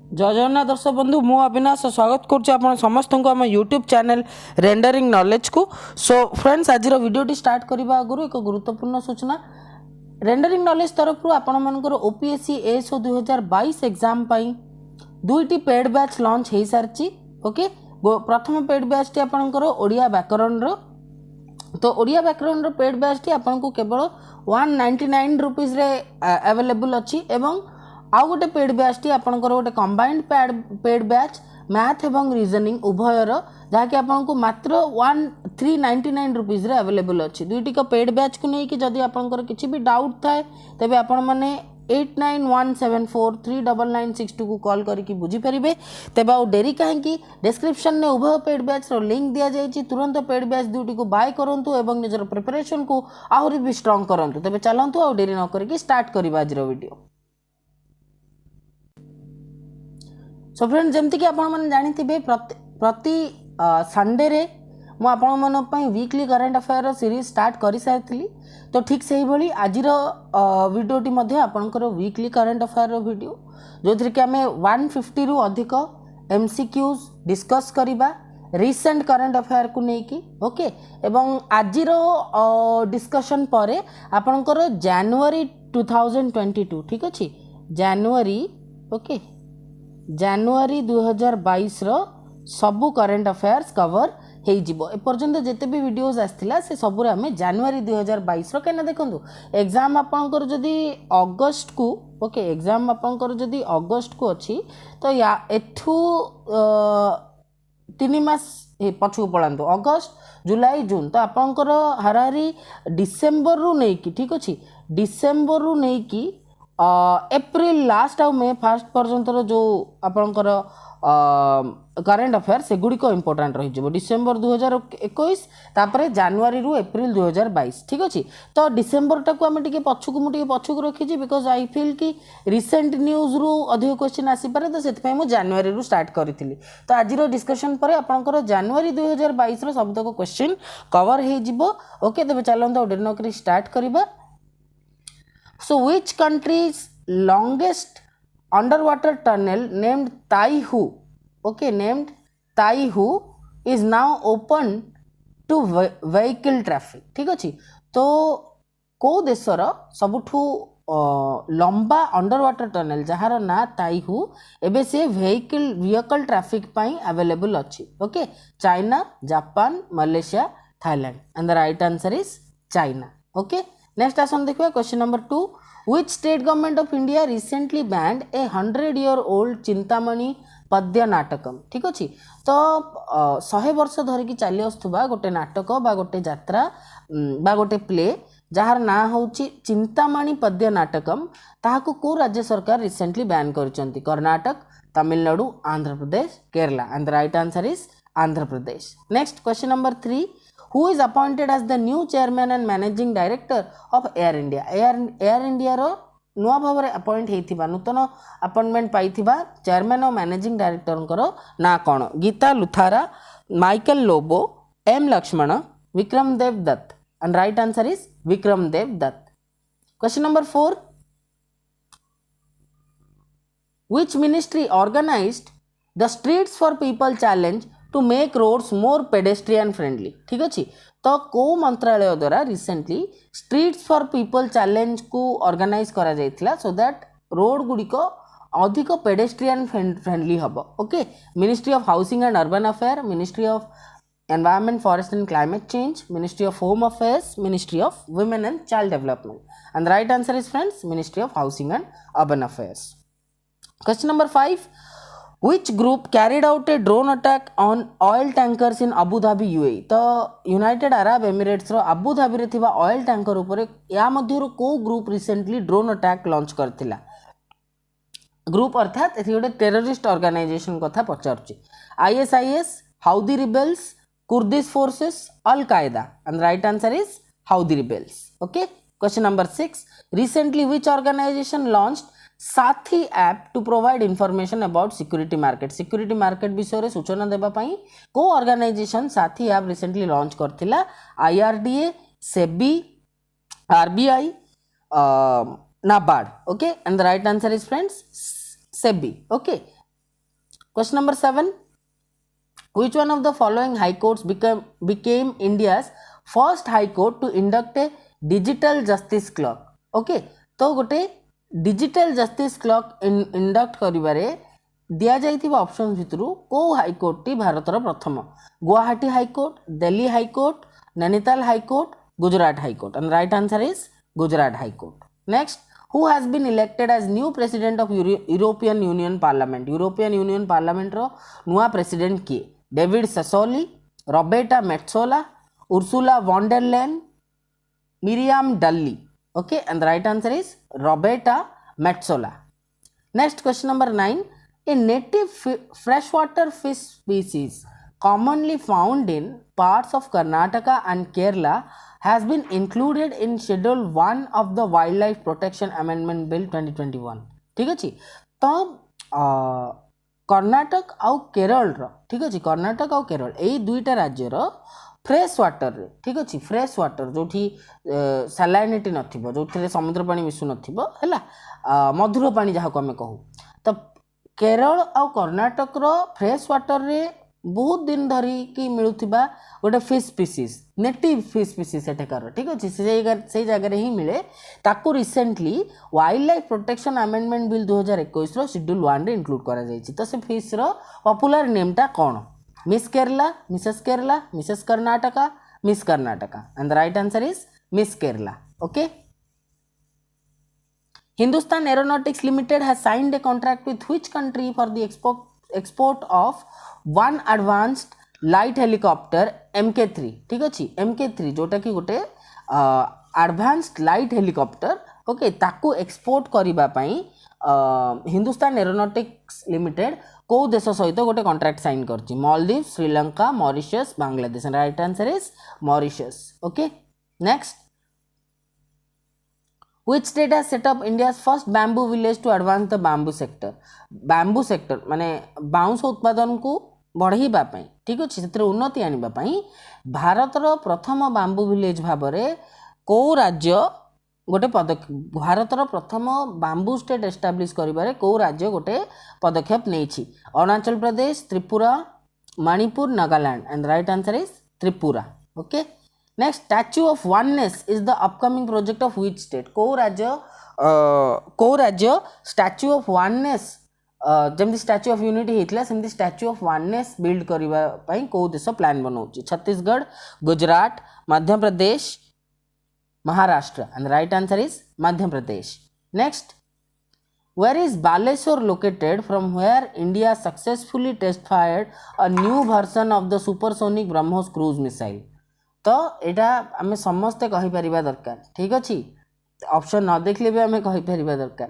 जय जगन्नाथ दर्शक बंधु मु अविनाश स्वागत करुँ समस्त को आम यूट्यूब चैनल रेंडरिंग नॉलेज को। सो फ्रेंड्स आज वीडियो स्टार्ट करने आगु एक गुरुत्वपूर्ण सूचना रेंडरिंग नॉलेज तरफ आपण मानकर ओपीएससी एएसओ 2022 एग्जाम पाई दुईटी पेड बैच लॉन्च हो सारी। ओके प्रथम पेड बैच टी आपणकर ओडिया व्याकरण तो ओडिया व्याकरण पेड बैच टी आपन को केवल 199 रुपीज रे अवेलेबल अच्छी एवं आउ गोटे पेड बैच टी आपनकर गोटे कंबाइंड पेड बैच मैथ एवं रीजनिंग उभयर जहाँकि आपन को मात्र 1399 रुपीज रे अवेलेबल अच्छी। दुईटी का पेड बैच को लेकिन जदि आपनकर किसी भी डाउट थाए तेबे आपण माने 8917439962 को कॉल करके बुझी परिबे। तेबे आ डेरी कहीं डिस्क्रिप्शन में उभय पेड बैच रो लिंक दिया जाइए तुरंत पेड बैच दुईटी को बाय करंतु एवं निजर प्रिपरेशन को आहुरी भी स्ट्रांग करंतु। तेबे चलंतु आ डेरी न करके स्टार्ट करबा आज रो वीडियो। सो फ्रेंड जमती कि आपण मैंने जानी प्रति संडे रे मु आपण मन weekly current affair series start कर सारी। तो ठीक से ही भली आज वीडियोटी मध्य आपणकर वीकली करंट अफेयर वीडियो जो थी कि आम 150 रु अधिक एमसीक्यूज डिस्कस करिबा रिसेंट करंट अफेयर को लेकिन। ओके एवं आज डिस्कशन पर आपणकर जनवरी 2022 ठीक अच्छे जनवरी ओके जनवरी 2022 रो सबु करंट अफेयर्स कवर हो एपर्यंत जिते भी वीडियोज आसाला से सबू आम जनवरी 2022 रो कहना देखो एग्जाम आपंकर जदि अगस्ट को ओके एग्जाम आपंकर जदि अगस्ट को अच्छी तो या एठू 3 मास पछू पड़ातु अगस्ट जुलाई जून तो आपंकर हाराहारी डिसेम्बर रु नहीं कि ठीक अच्छे डिसेम्बर रु नहीं कि एप्रिल लास्ट आ मे फास्ट पर्यंत जो आपंकर करेंट अफेयर से गुड़िक इंपोर्टाट रही डिसेम्बर 2021 तापर जनवरी रु एप्रिल 2022 ठीक अच्छे। तो डिसेम्बर टाक आम टे मुझे पछक रखी बिकज आई फिल कि रिसेंट न्यूज रु अधिक क्वेश्चन आसीपे तो से मुझे जनवरी रु स्टार्ट करी। तो आज डिस्कशन पर आपंकर जनवरी 2022 सबतक क्वेश्चन कवर हो। ओके तेज चलते डेरी नक स्टार्ट करवा। So which country's longest underwater tunnel named Taihu, okay, named Taihu is now open to vehicle traffic ठीक अच्छे। तो को देशर सबुठू लंबा अंडर वाटर टनल जार ना ताइहू एबे से व्हीकल ट्रैफिक पाई अवेलेबल अच्छी। Okay China Japan Malaysia Thailand and the right answer is China. Okay next आसन देखिए question number 2 which state government of India recently band A 100-year-old Chintamani पद्य नाटकम ठीक अच्छे। तो 100 वर्ष धरिकी चली आसुवा गोटे नाटक बा गोटे यात्रा बा गोटे प्ले जार ना हूँ चिंतामणि पद्य नाटकम ताहाकू को राज्य सरकार रिसेंटली बैन करिसेंती Karnataka Tamil Nadu Andhra Pradesh Kerala and the right answer is Andhra Pradesh. Next question number 3 who is appointed as the new chairman and managing director of Air India Air India रो नुआ भाव में अपॉइंट होता नूतन अपॉइंटमेंट पाई चेयरमैन और मैनेजिंग डायरेक्टर ना कौन Geeta Luthra Michael Lobo M Lakshman Vikram Dev Dutt and right answer is Vikram Dev Dutt. Question number 4 which ministry organized the streets for people challenge to make roads more pedestrian friendly ठीक अच्छे। तो को मंत्रालय द्वारा recently streets for people challenge को ऑर्गेनाइज करा जाइथिला सो दैट रोड गुड़िक अधिक पेडेस्ट्रियन फ्रेंडली हम। Okay ministry of housing and urban affair ministry of environment forest and climate change ministry of home affairs ministry of women and child development and right answer is friends ministry of housing and urban affairs. Question number 5 Which group carried out a drone attack on oil tankers in Abu Dhabi UAE? तो United Arab Emirates रो Abu Dhabi रे थिबा oil tanker ऊपर या मध्यरु को group recently drone attack launch करथिला group अर्थात एथि गोटे टेररिस्ट ऑर्गेनाइजेशन कथा पचारछि ISIS Houthi rebels Kurdish forces al Qaeda and right answer is Houthi rebels. Okay question number 6 recently which organisation launched Saathi app to provide information about security market विषय रे सूचना देबा पई को organisation Saathi app recently launch करथिला IRDA SEBI RBI NABARD. Okay and the right answer is friends SEBI. Okay Question number 7. Which one of the following high courts became India's first high court to induct a digital justice clock? Okay, तो गोटे digital justice clock induct करिबारे दिया जाइथिबा option भितरु को high court T भारतर प्रथम? Guwahati high court, Delhi high court, Nainital high court, Gujarat high court, and right answer is Gujarat High Court. Next, who has been elected as new president of European Union Parliament? European Union Parliament रो नुआ president किए? David Sassoli, Roberta Metsola, Ursula von der Leyen, Miriam Dalli. Okay, and the right answer is Roberta Metsola. Next, question number 9. A native freshwater fish species commonly found in parts of Karnataka and Kerala has been included in Schedule 1 of the Wildlife Protection Amendment Bill 2021. ठीक अच्छी तो कर्नाटक आउ केरल ठीक अच्छे कर्नाटक आउ केरल यही दुईटा राज्यर फ्रेश वाटर रे ठीक अच्छे फ्रेश वाटर जो सालाइनिटी नथिबो जो समुद्र पानी मिसु नथिबो हैला मधुर पानी जहाँ को आम कहू तो केरल आउ कर्नाटक रो फ्रेश वाटर रे बहुत दिन धरी कि मिलुथिबा गोटे fish species native fish species एठाकार ठीक अच्छे से जगह ही मिले ताकू recently wildlife protection amendment bill 2021 रो शेड्यूल 1 रे इंक्लूड करा जायछि तो से फिश रो पॉपुलर नेमटा कौन? Miss Kerala, Mrs Karnataka, miss Karnataka, and the right answer is miss Kerala. Okay. Hindustan Aeronautics Limited has signed a contract with which country for the export of one advanced light helicopter MK3? ठीक अच्छी MK3 जोटा कि गोटे advanced light helicopter okay ताकू export करिबा पई Hindustan aeronautics limited को देश सहित गोटे कॉन्ट्रैक्ट साइन करछि? Maldives, Sri Lanka, Mauritius, Bangladesh. Right answer is Mauritius. Okay. Next, which state has set up India's first bamboo village to advance the bamboo sector? bamboo sector माने bounce उत्पादन को बढ़ाइबा पई ठीक अछि सेतिर उन्नति आनिबा पई भारतर प्रथम बांबू विलेज भाबरे को राज्य गोटे पदक्षेप भारतर प्रथम बांबू स्टेट एस्टाब्लिश करिबारे को राज्य गोटे पदक्षेप नेछि? Arunachal Pradesh, Tripura, Manipur, Nagaland. And right answer is Tripura. Okay. Next, statue of oneness is the upcoming project of which state? को राज्य स्टैच्यू ऑफ वननेस जमती स्टैच्यू ऑफ यूनिटी होता सेमती स्टैच्यू ऑफ वननेस बिल्ड करने को देश प्लान बनाऊँ? Chhattisgarh, Gujarat, Madhya Pradesh, Maharashtra. And right answer is Madhya Pradesh. Next, where is Baleswar located from where India successfully test fired a new version of the supersonic BrahMos cruise missile? तो एटा आम समस्ते कहीपर दरकार ठीक अच्छे ऑप्शन न देखले भी आम कहीपर दरकार.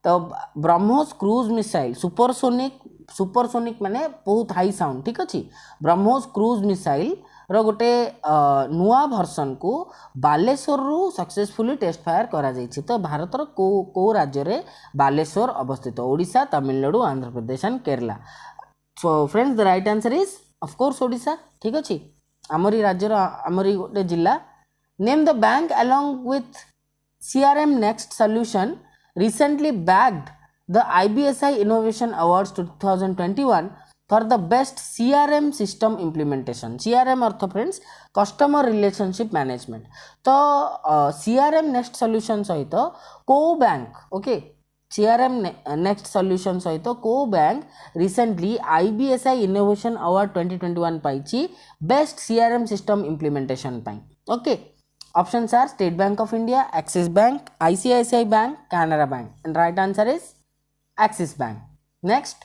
तो ब्रह्मोस क्रूज मिसाइल सुपरसोनिक माने बहुत हाई साउंड ठीक अच्छे ब्रह्मोस क्रूज मिसाइल रो गोटे नुआ भर्सन को बालेश्वर रु सक्सेसफुली टेस्ट फायर करा जायछि. तो भारतर को राज्य रे बालेश्वर अवस्थित? Odisha, Tamil Nadu, Andhra Pradesh and Kerala. So friends the right answer is of course Odisha. ठीक अच्छे आमरी राज्यर आमरी गोटे जिला. Name the bank along with CRM Next Solution recently bagged the IBSI Innovation Awards 2021 for the best CRM system implementation. CRM अर्थ फ्रेंड्स कस्टमर रिलेशनशिप मैनेजमेंट. तो CRM Next Solution सहित को bank okay CRM Next Solution सहित को bank recently IBSI Innovation Award 2021 पाइछि best CRM system implementation पाई. Okay. Options are State Bank of India, Axis Bank, ICICI Bank, Canara Bank. And right answer is Axis Bank. Next,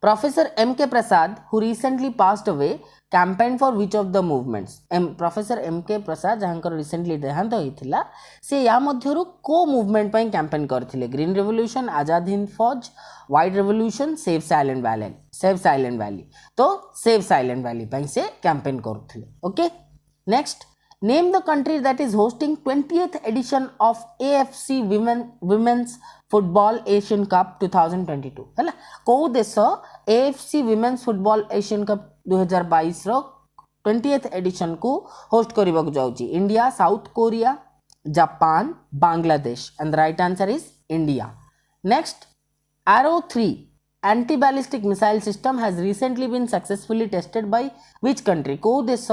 Professor M.K. Prasad, who recently passed away, campaigned for which of the movements? Professor M.K. Prasad जहाँकर recently देहांत होइथिला से या मध्यरु को movement पई campaign करथिले? Green revolution, Azad Hind फौज, white revolution, save silent valley. तो save silent valley पई से कैंपेन करथिले. Okay. Next, name the country that is hosting 20th edition of AFC Women's Football Asian Cup 2022 हैला को देश AFC Women's Football Asian Cup 2022 रो 20th edition को host करबा को जाउची? India, South Korea, Japan, Bangladesh. And the right answer is India. Next, Arrow 3 anti-ballistic missile system has recently been successfully tested by which country? को देश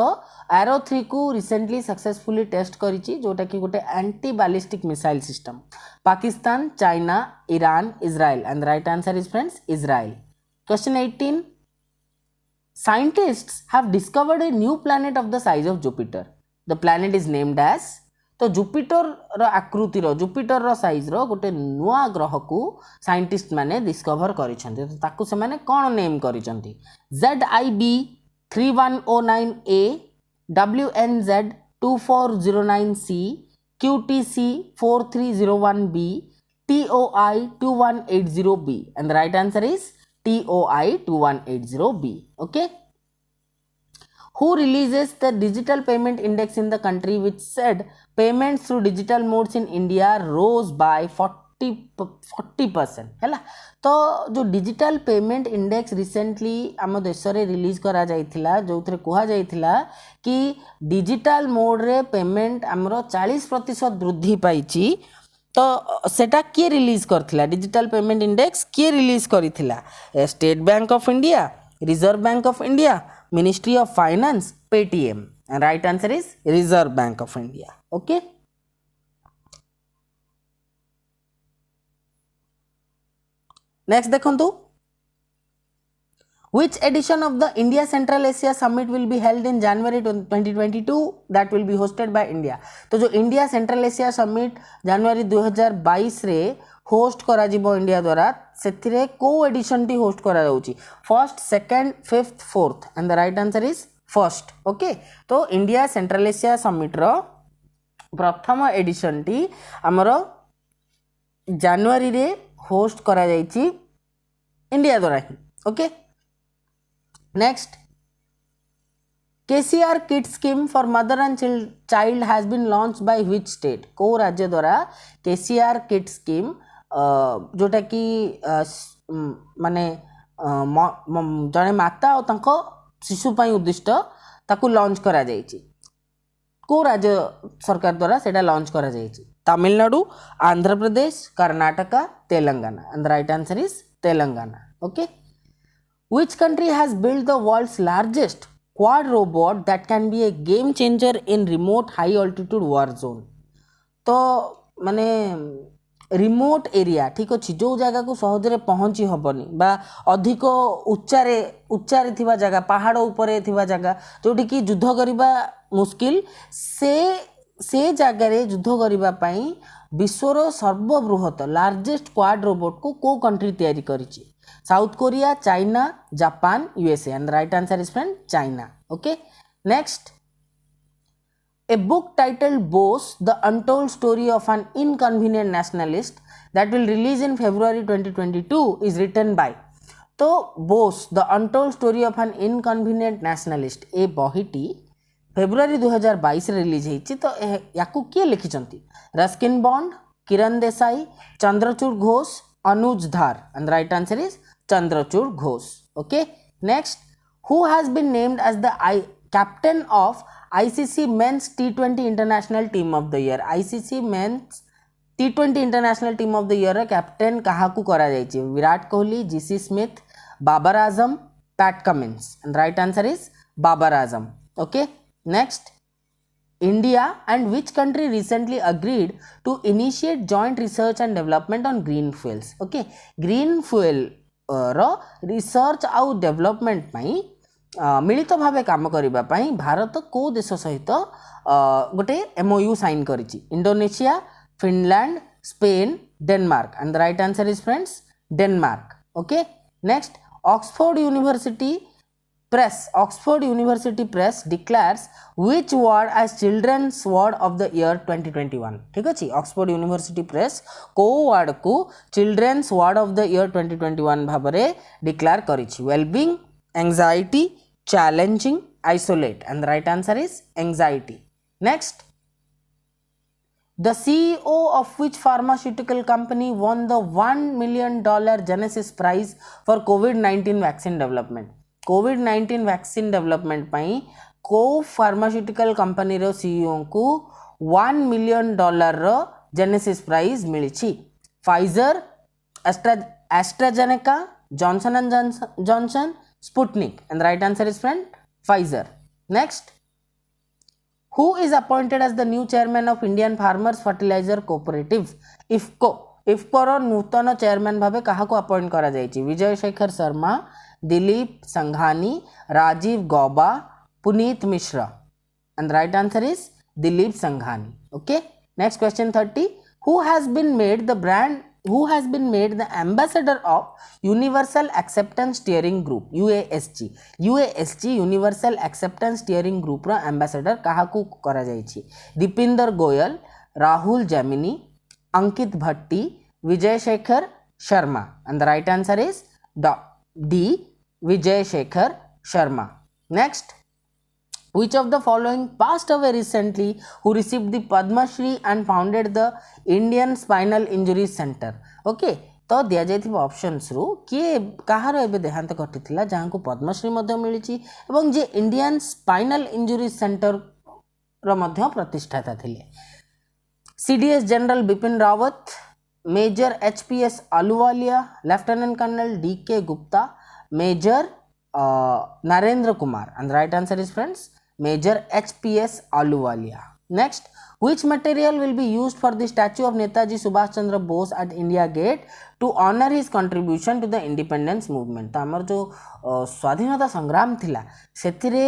arrow 3 को recently successfully test करिछि जोटा कि गोटे anti-ballistic missile system. Pakistan, China, Iran, Israel, and the right answer is friends Israel. Question 18. Scientists have discovered a new planet of the size of Jupiter. The planet is named as, तो Jupiter आकृतिर Jupiter size रो गोटे नुआ ग्रह को scientist माने discover करिसेंती तो ताकू से माने कोन name करिसेंती ZIB 3109A WNZ 2409C QTC 4301B TOI 2180B and the right answer is TOI 2180B. Okay. Who releases the digital payment index in the country which said payments through digital modes in India rose by 40% है तो जो digital payment index recently आम देश में release करा जाइथिला जो कहा जाइथिला कि डिजिटल मोड रे पेमेंट आमर 40% वृद्धि पाइछि तो सेटा किए रिलीज करथिला डिजिटल पेमेंट इंडेक्स किए रिलीज करिथिला State Bank of India Reserve Bank of India Ministry of Finance, Paytm, and right answer is Reserve Bank of India. Okay. Next देखंतु which edition of the India Central Asia Summit will be held in January 2022 that will be hosted by India. तो जो India Central Asia Summit January 2022 रे host करा जिवो India द्वारा सेथिरे को addition T host करा जाउची first second fifth fourth and the right answer is first. Okay तो इंडिया सेंट्रल एशिया समिट रो प्रथम एडिशन टी हमरो जनवरी रे होस्ट करा जाइची इंडिया द्वारा ही. Okay next KCR kit scheme for mother and child has been launch by which state को राज्य द्वारा KCR किट स्कीम जोटा कि माने जड़े माता और तांको शिशु पाई उद्दिष्ट ताकू लॉन्च करा जाइछि को राज्य सरकार द्वारा सेटा लॉन्च करा जाइछि Tamil Nadu Andhra Pradesh Karnataka Telangana and the right answer is Telangana. Okay which country has built the world's largest quad robot that can be a game changer in remote high altitude war zone. तो माने रिमोट एरिया ठीक अच्छे जो जगह को सहजरे पहुँची हेनी बा अधिक उच्चारे थिबा जगह पहाड़ उपरे थिबा जगह जोटी कि युद्ध करबा मुश्किल से जगार युद्ध करने विश्वर सर्वबृहत लार्जेस्ट क्वाड रोबोट को कंट्री तैयारी करिछि South Korea China Japan USA and right answer is friend China. Okay next A book titled Bose, The Untold Story of an Inconvenient Nationalist that will release in February 2022 is written by. तो Bose, The Untold Story of an Inconvenient Nationalist ए बहीटी February 2022 release होती तो याकू किए लिखिंट Ruskin Bond Kiran Desai Chandrachur Ghosh Anuj Dhar and right answer is Chandrachur Ghosh. Okay next who has been named as the captain of ICC Men's T20 International Team of the Year. ICC Men's T20 International Team of the Year रे captain काहाकू करा जाइछि Virat Kohli G C Smith Babar Azam Pat Cummins and right answer is Babar Azam. Okay next India and which country recently agreed to initiate joint research and development on green fuels. Okay green fuel row research आउ development पई मिलित भावे काम करिबा पई भारत को देश सहित गोटे MOU साइन करिछि Indonesia Finland Spain Denmark and the right answer is friends Denmark. Okay next Oxford University Press declares which word as children's word of the year 2021. ठीक अछि ऑक्सफोर्ड यूनिवर्सिटी प्रेस को वर्ड को children's word of the year 2021 भाबरे declare करिछि wellbeing anxiety challenging isolate and the right answer is anxiety. Next the CEO of which pharmaceutical company won the $1 million Genesis prize for COVID-19 vaccine development. COVID-19 vaccine development पई को pharmaceutical company रो CEO को $1 million रो genesis prize मिली Pfizer AstraZeneca Johnson and Johnson, Sputnik, and the right answer is friend Pfizer. Next, who is appointed as the new chairman of Indian Farmers Fertilizer Cooperatives, IFCO? IFCO row Nutan chairman Bhave काहाको appoint करा जायछि? Vijay Shekhar Sharma, Dilip Sanghani, Rajiv Gauba, Puneet Mishra, and the right answer is Dilip Sanghani. Okay, next question 30. Who has been made the ambassador of Universal Acceptance Steering Group, UASG? UASG Universal Acceptance Steering Group row ambassador काहाको करा जायछि? दीपिंदर गोयल, राहुल जैमिनी, अंकित भट्टी, Vijay Shekhar Sharma, and the right answer is D, Vijay Shekhar Sharma. Next, which of the following passed away recently who received the Padma Shri and founded the Indian Spinal Injury Center? Okay, तो दिया जाइथिबा options रु किए काहार एबे देहांत घटिथिला जहां को पद्मश्री मध्य मिलिछि एवं जे इंडियन स्पाइनल इंजुरी सेंटर रो मध्य प्रतिष्ठाता थिले? CDS general Bipin Rawat, major HPS Ahluwalia, lieutenant colonel DK Gupta, major Narendra Kumar, and the right answer is friends Major HPS Ahluwalia. Next, which material will be used for the statue of Netaji Subhash Chandra Bose at India Gate to honor his contribution to the independence movement? तो आमर जो स्वाधीनता संग्राम थिला सेथिरे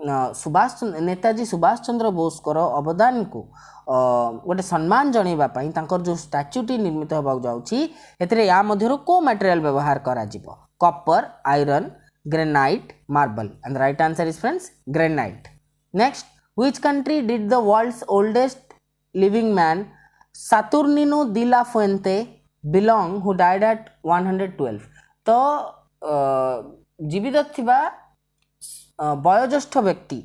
नेताजी सुभाष चंद्र बोस कर अवदान को गोटे सम्मान जणैबा पई तांकर जो स्टैच्यूटी निर्मित होबाक जाउछि एथिरे या मध्यरु को मटेरियल व्यवहार करा जिवो? Copper, iron, granite, marble, and the right answer is friends granite. Next, which country did the world's oldest living man Saturnino de la Fuente belong, who died at 112? तो जीवित थिबा वयोज्येष्ठ व्यक्ति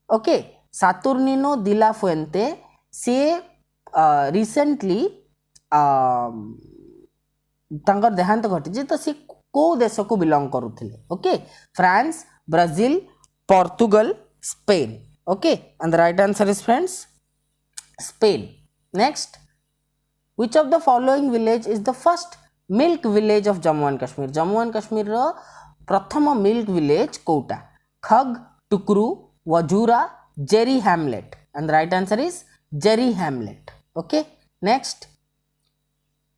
ओके सातुर्निनो दी ला फुएंते से रिसेंटली तांकर देहांत घटी तो सी को देश को बिलोंग करुथिले? Okay, France, Brazil, Portugal, Spain. Okay, and the right answer is friends Spain. Next, which of the following village is the first milk village of Jammu and Kashmir? Jammu and Kashmir रो प्रथम मिल्क विलेज कोटा? Khag, Tukroo, Wajoora, Jerri hamlet, and the right answer is Jerri hamlet. Okay, next,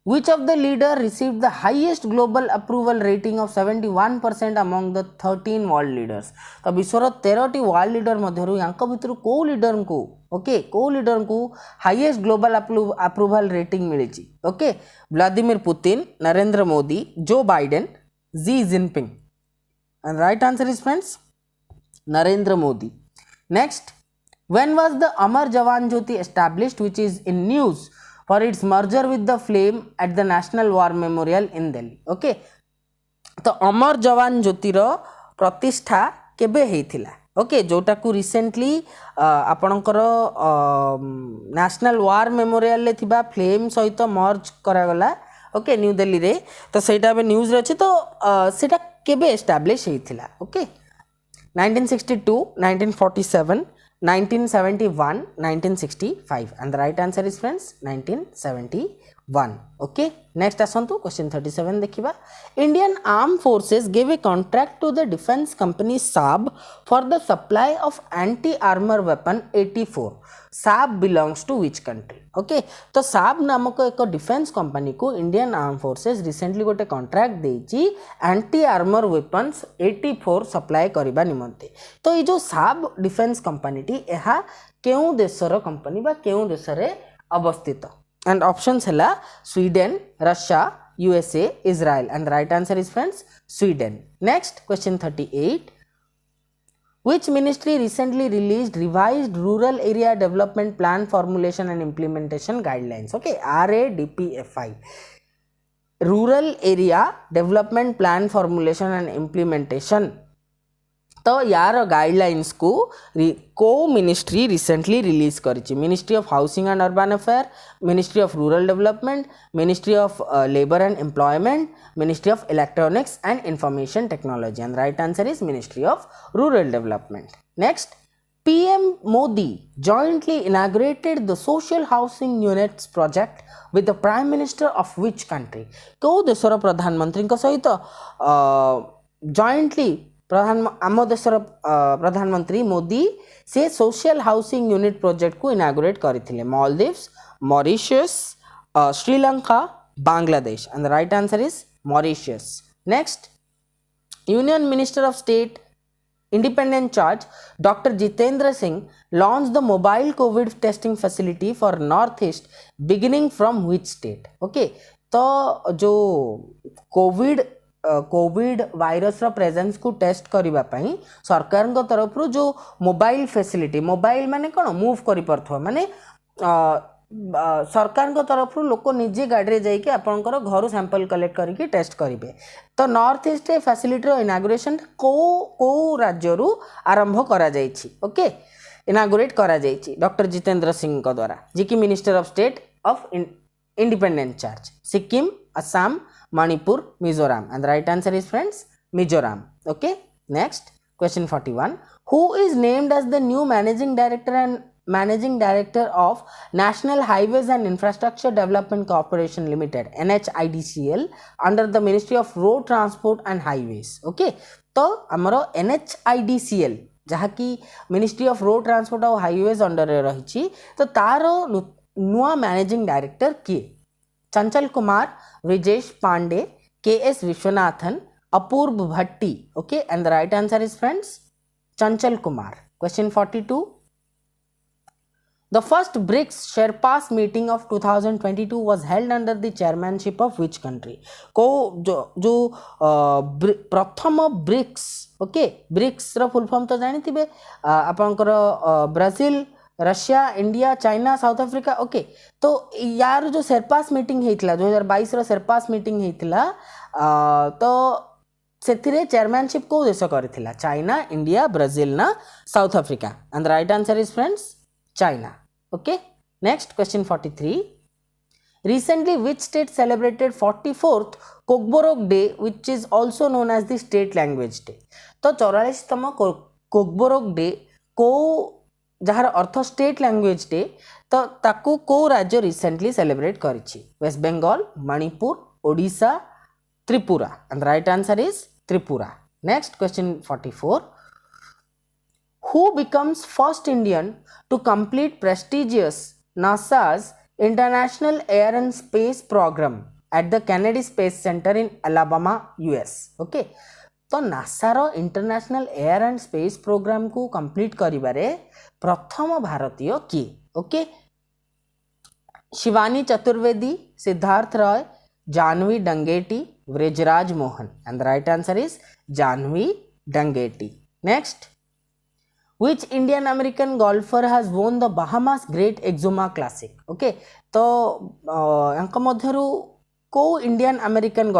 which of the leader received the highest global approval rating of 71% among the 13 world leaders? तो विश्वर 13टी world leader मध्यरु यांक भितरु को लीडर को ओके को लीडर को हाईएस्ट ग्लोबल अप्रूवल रेटिंग मिलिछि? Okay, Vladimir Putin, Narendra Modi, Joe Biden, Xi Jinping, and right answer is friends Narendra Modi. Next, when was the Amar Jawan Jyoti established, which is in news for its merger with the flame at the National War Memorial in Delhi? Okay, तो अमर जवान ज्योतिर प्रतिष्ठा केबे हेइथिला? Okay, जोटा को recently आपणकर national war memorial ले थिबा flame सहित मर्ज करा गला ओके न्यू दिल्ली रे. तो सेटा बे न्यूज रे अछि. तो सेटा केबे establish हेइथिला? Okay, 1962, 1947, 1971, 1965, and the right answer is friends 1971. Okay, next asantu question 37 देखिबा. Indian Armed Forces gave a contract to the defense company Saab for the supply of anti-armor weapon 84. Saab belongs to which country? Okay, तो Saab नामक एक defence company को Indian arm forces recently गोटे contract देछि anti armour weapons 84 supply करबा निमंते. तो ये जो Saab डिफेंस कंपनी टी एहा केउ देशर कंपनी बा केउ देशरे अवस्थित? एंड ऑप्शंस हला Sweden, Russia, USA, Israel, and the right answer is friends Sweden. Next, question 38. Which ministry recently released revised rural area development plan formulation and implementation guidelines? Okay, RADPFI, rural area development plan formulation and implementation. तो यार guidelines को ministry recently release करिछि? Ministry of housing and urban affair, ministry of rural development, ministry of labour and employment, ministry of electronics and information technology, and right answer is ministry of rural development. Next, PM Modi jointly inaugurated the social housing units project with the Prime Minister of which country? कौ देशर प्रधानमंत्री सहित jointly आम देशर प्रधानमंत्री मोदी से social housing unit project को inaugurate करथिले? Maldives, Mauritius, Sri Lanka, Bangladesh, and the right answer is Mauritius. Next, Union Minister of State Independent Charge Dr. Jitendra Singh launched the mobile COVID testing facility for Northeast beginning from which state? Okay, तो जो Covid virus रो presence को test करबा पई सरकार को तरफ रो जो mobile facility, mobile माने कोन मूव करि परथो माने सरकार को तरफ लोक निजे गाड़ी जाइए आपंकर घर सैंपल कलेक्ट करके टेस्ट करेंगे। तो नॉर्थ ईस्ट फैसिलिटी इनागुरेशन को राज्य आरंभ करा जाइछि? ओके, इनागुरेट करा जाइछि डॉक्टर जितेंद्र सिंह को द्वारा, जी की minister of state of independent charge. Sikkim, Assam, Manipur, Mizoram, and right answer is friends Mizoram. Okay, next question 41, who is named as the new Managing Director of National Highways and Infrastructure Development Corporation Limited NHIDCL under the Ministry of Road Transport and Highways? Okay, तो हमरो NHIDCL जहाँ की ministry of road transport और highways under रही, तो तार नुआ managing director किए? Chanchal Kumar, Brijesh Pandey, KS Viswanathan, Apurva Bhatti. Okay, and the right answer is friends Chanchal Kumar. Question 42, the first BRICS Sherpas meeting of 2022 was held under the chairmanship of which country? को जो प्रथम BRICS, okay, BRICS रो full form तो जानी थिबे आपनकर Brazil, Russia, India, China, south Africa. Okay, तो यार जो sherpas meeting हेतला 2022 रो sherpas meeting हेतला, तो सेथिरे चेयरमैनशिप को देश करथिला? चाइना, इंडिया, ब्राजील ना south Africa? And the right answer is friends China. Okay, next question 43, recently which state celebrated 44th Kokborok Day which is also known as the state language day? तो 44तम Kokborok day को जार अर्थ state language day, तो ताकू को राज्य recently celebrate करिछि? West Bengal, Manipur, Odisha, Tripura, and right answer is Tripura. Next question 44, who becomes first Indian to complete prestigious NASA's International Air and Space Program at the Kennedy Space Center in Alabama, US? Okay, तो NASA रो international air and space programme को कंप्लीट करिबारे प्रथम भारतीय किए? Okay, Shivani Chaturvedi, Siddharth Roy, Jahnavi Dangeti, Vrajraj Mohan, and the right answer is Jahnavi Dangeti. Next, which Indian American golfer has won the Bahamas Great Exuma Classic? Okay, तो यांका मध्यरु को इंडियन अमेरिकन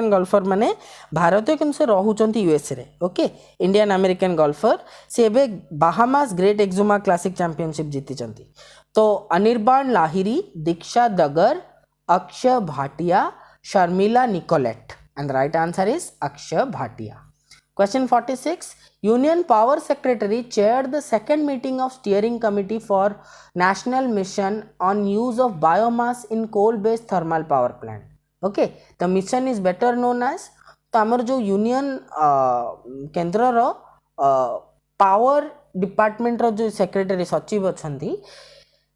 गोल्फर माने भारतीय किंतु से रहुचंती यूएस रे। ओके, इंडियन अमेरिकन गोल्फर से एबे Bahamas Great Exuma Classic championship जीति चंती। तो Anirban Lahiri, Diksha Dagar, Akshay Bhatia, Sharmila Nicollet, and right answer is Akshay Bhatia. Question 46, Union Power Secretary chaired the second meeting of Steering Committee for National Mission on Use of Biomass in Coal-based Thermal Power Plant. Okay, the mission is better known as, तो आमर जो union केंद्र रो power department रो जो secretary सचिव अछंती,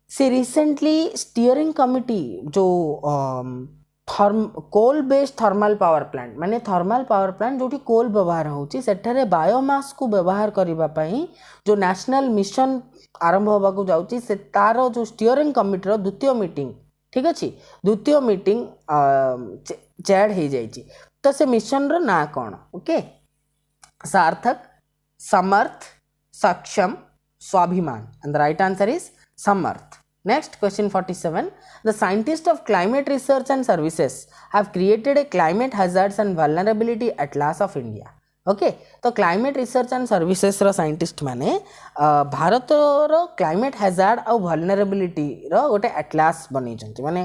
से recently steering committee जो coal based thermal power plant माने thermal power plant जो कोल व्यवहार होची सेठारे बायोमास को व्यवहार करिबा पई जो नेशनल मिशन आरंभ होबा को जाउची, से तारो जो स्टीयरिंग कमिटी रो द्वितीय मीटिंग, ठीक अछि, द्वितीय मीटिंग चेयर हे जाइची। तो से मिशन रो ना कोन? ओके, सार्थक, समर्थ, सक्षम, स्वाभिमान, and the right answer is Samarth. Next, question 47, the scientists of Climate Research and Services have created a Climate Hazards and Vulnerability Atlas of India. Okay तो क्लाइमेट रिसर्च एंड सर्विसेस रो scientist माने भारत रो climate hazard और vulnerability रो गोटे atlas बनै छथि माने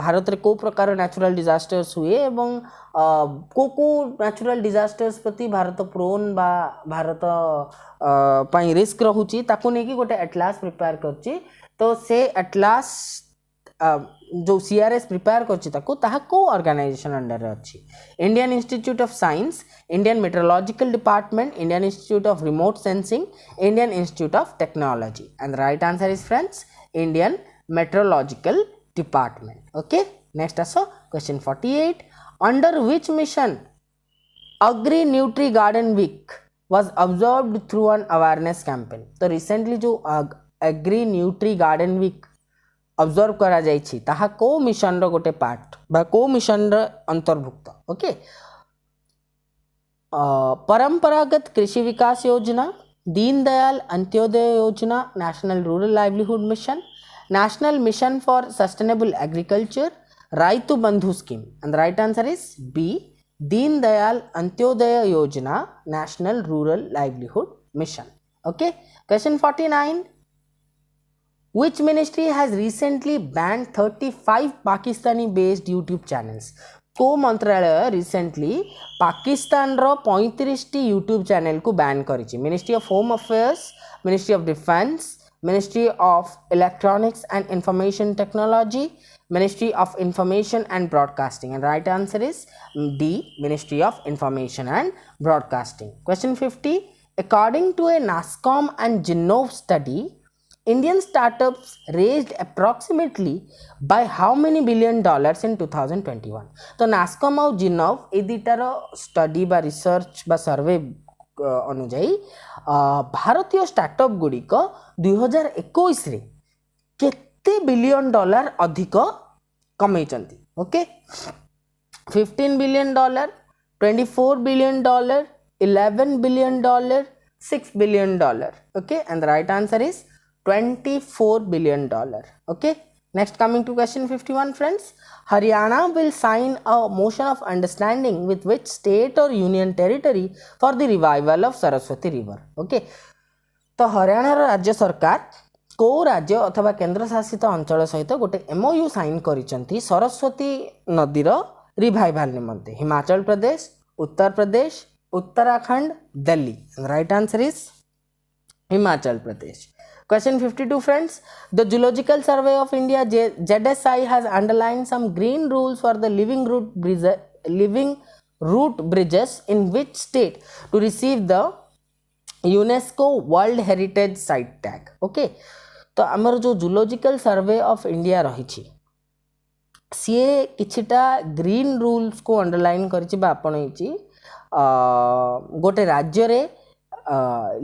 भारत रे को प्रकार नेचुरल डिजास्टर्स हुए एवं को नेचुरल डिजास्टर्स प्रति भारत प्रोन बा भारत पई रिस्क रहुची ताको नै कि गोटे एटलास प्रिपेयर करची तो से एटलास जो सीआरएस प्रिपेयर करची ताको ताहा को ऑर्गेनाइजेशन अंडर रे अछि Indian Institute of Science Indian Meteorological Department Indian Institute of Remote Sensing Indian Institute of Technology and the right answer is friends Indian Meteorological Department okay next आसो question 48 under which mission agri nutri garden week was observed through an awareness campaign तो recently जो agri nutri garden week observe करा जाइछि ताहा को mission रो गोटे part बा को मिशन रो अंतर्भुक्त ओके परंपरागत कृषि विकास योजना दीन Dayal Antyodaya Yojana national rural livelihood mission national mission for sustainable agriculture Rythu Bandhu scheme and the right answer is B Deen Dayal Antyodaya Yojana national rural livelihood mission okay question 49 Which ministry has recently banned 35 Pakistani based YouTube channels? को मंत्रालय recently Pakistan रो 35 टी YouTube channel को ban करिछि ministry of home affairs ministry of defence ministry of electronics and information technology ministry of information and broadcasting and right answer is D ministry of information and broadcasting question 50 according to a NASSCOM and Zinnov study Indian startups raised approximately by how many $billion in 2021 तो नास्कॉम और जिन्नोव ए दुटार study बा research बा सर्वे अनुजाई भारतीय startup गुड़िक 2021 रे केते $billion अधिक कमई चंती okay $15 billion $24 billion $11 billion $6 billion okay and the right answer is $24 billion okay next coming to question 51 friends Haryana will sign a motion of understanding with which state or union territory for the revival of Saraswati river okay तो हरियाणा राज्य सरकार को राज्य अथवा केंद्र शासित अंचल सहित गोटे एमओयू साइन करिसंती सरस्वती नदीर रिवाइवल निमंते Himachal Pradesh Uttar Pradesh Uttarakhand Delhi right answer is Himachal Pradesh Question 52 friends, the Zoological Survey of India ZSI has underlined some green rules for the living root bridges in which state to receive the UNESCO World Heritage Site tag. Okay, तो आमर जो Zoological Survey of India रही सी किछिटा green rules को underline करिछि बा आपणैछि गोटे राज्य रे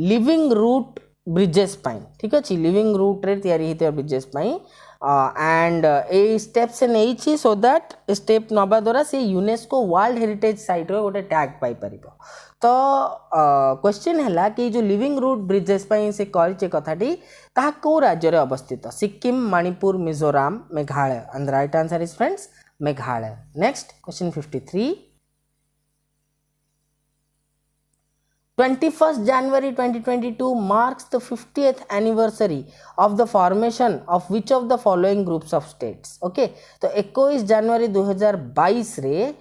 living root bridges पाई ठीक अच्छे लिविंग रूट रे तैयारी होते bridges pi and a step से नहीं सो दैट स्टेप नवा द्वारा से यूनेस्को वर्ल्ड हेरिटेज साइट रो गोटे टैग पाई परिबो तो क्वेश्चन है कि जो लिविंग रूट ब्रिजेस पाई से करिचे कथाटी ताहा को राज्य रे अवस्थित Sikkim Manipur Mizoram Meghalaya and right answer is friends Meghalaya next question 53 21st January 2022 marks the 50th anniversary of the formation of which of the following groups of states okay तो 21 जनवरी 2022 रे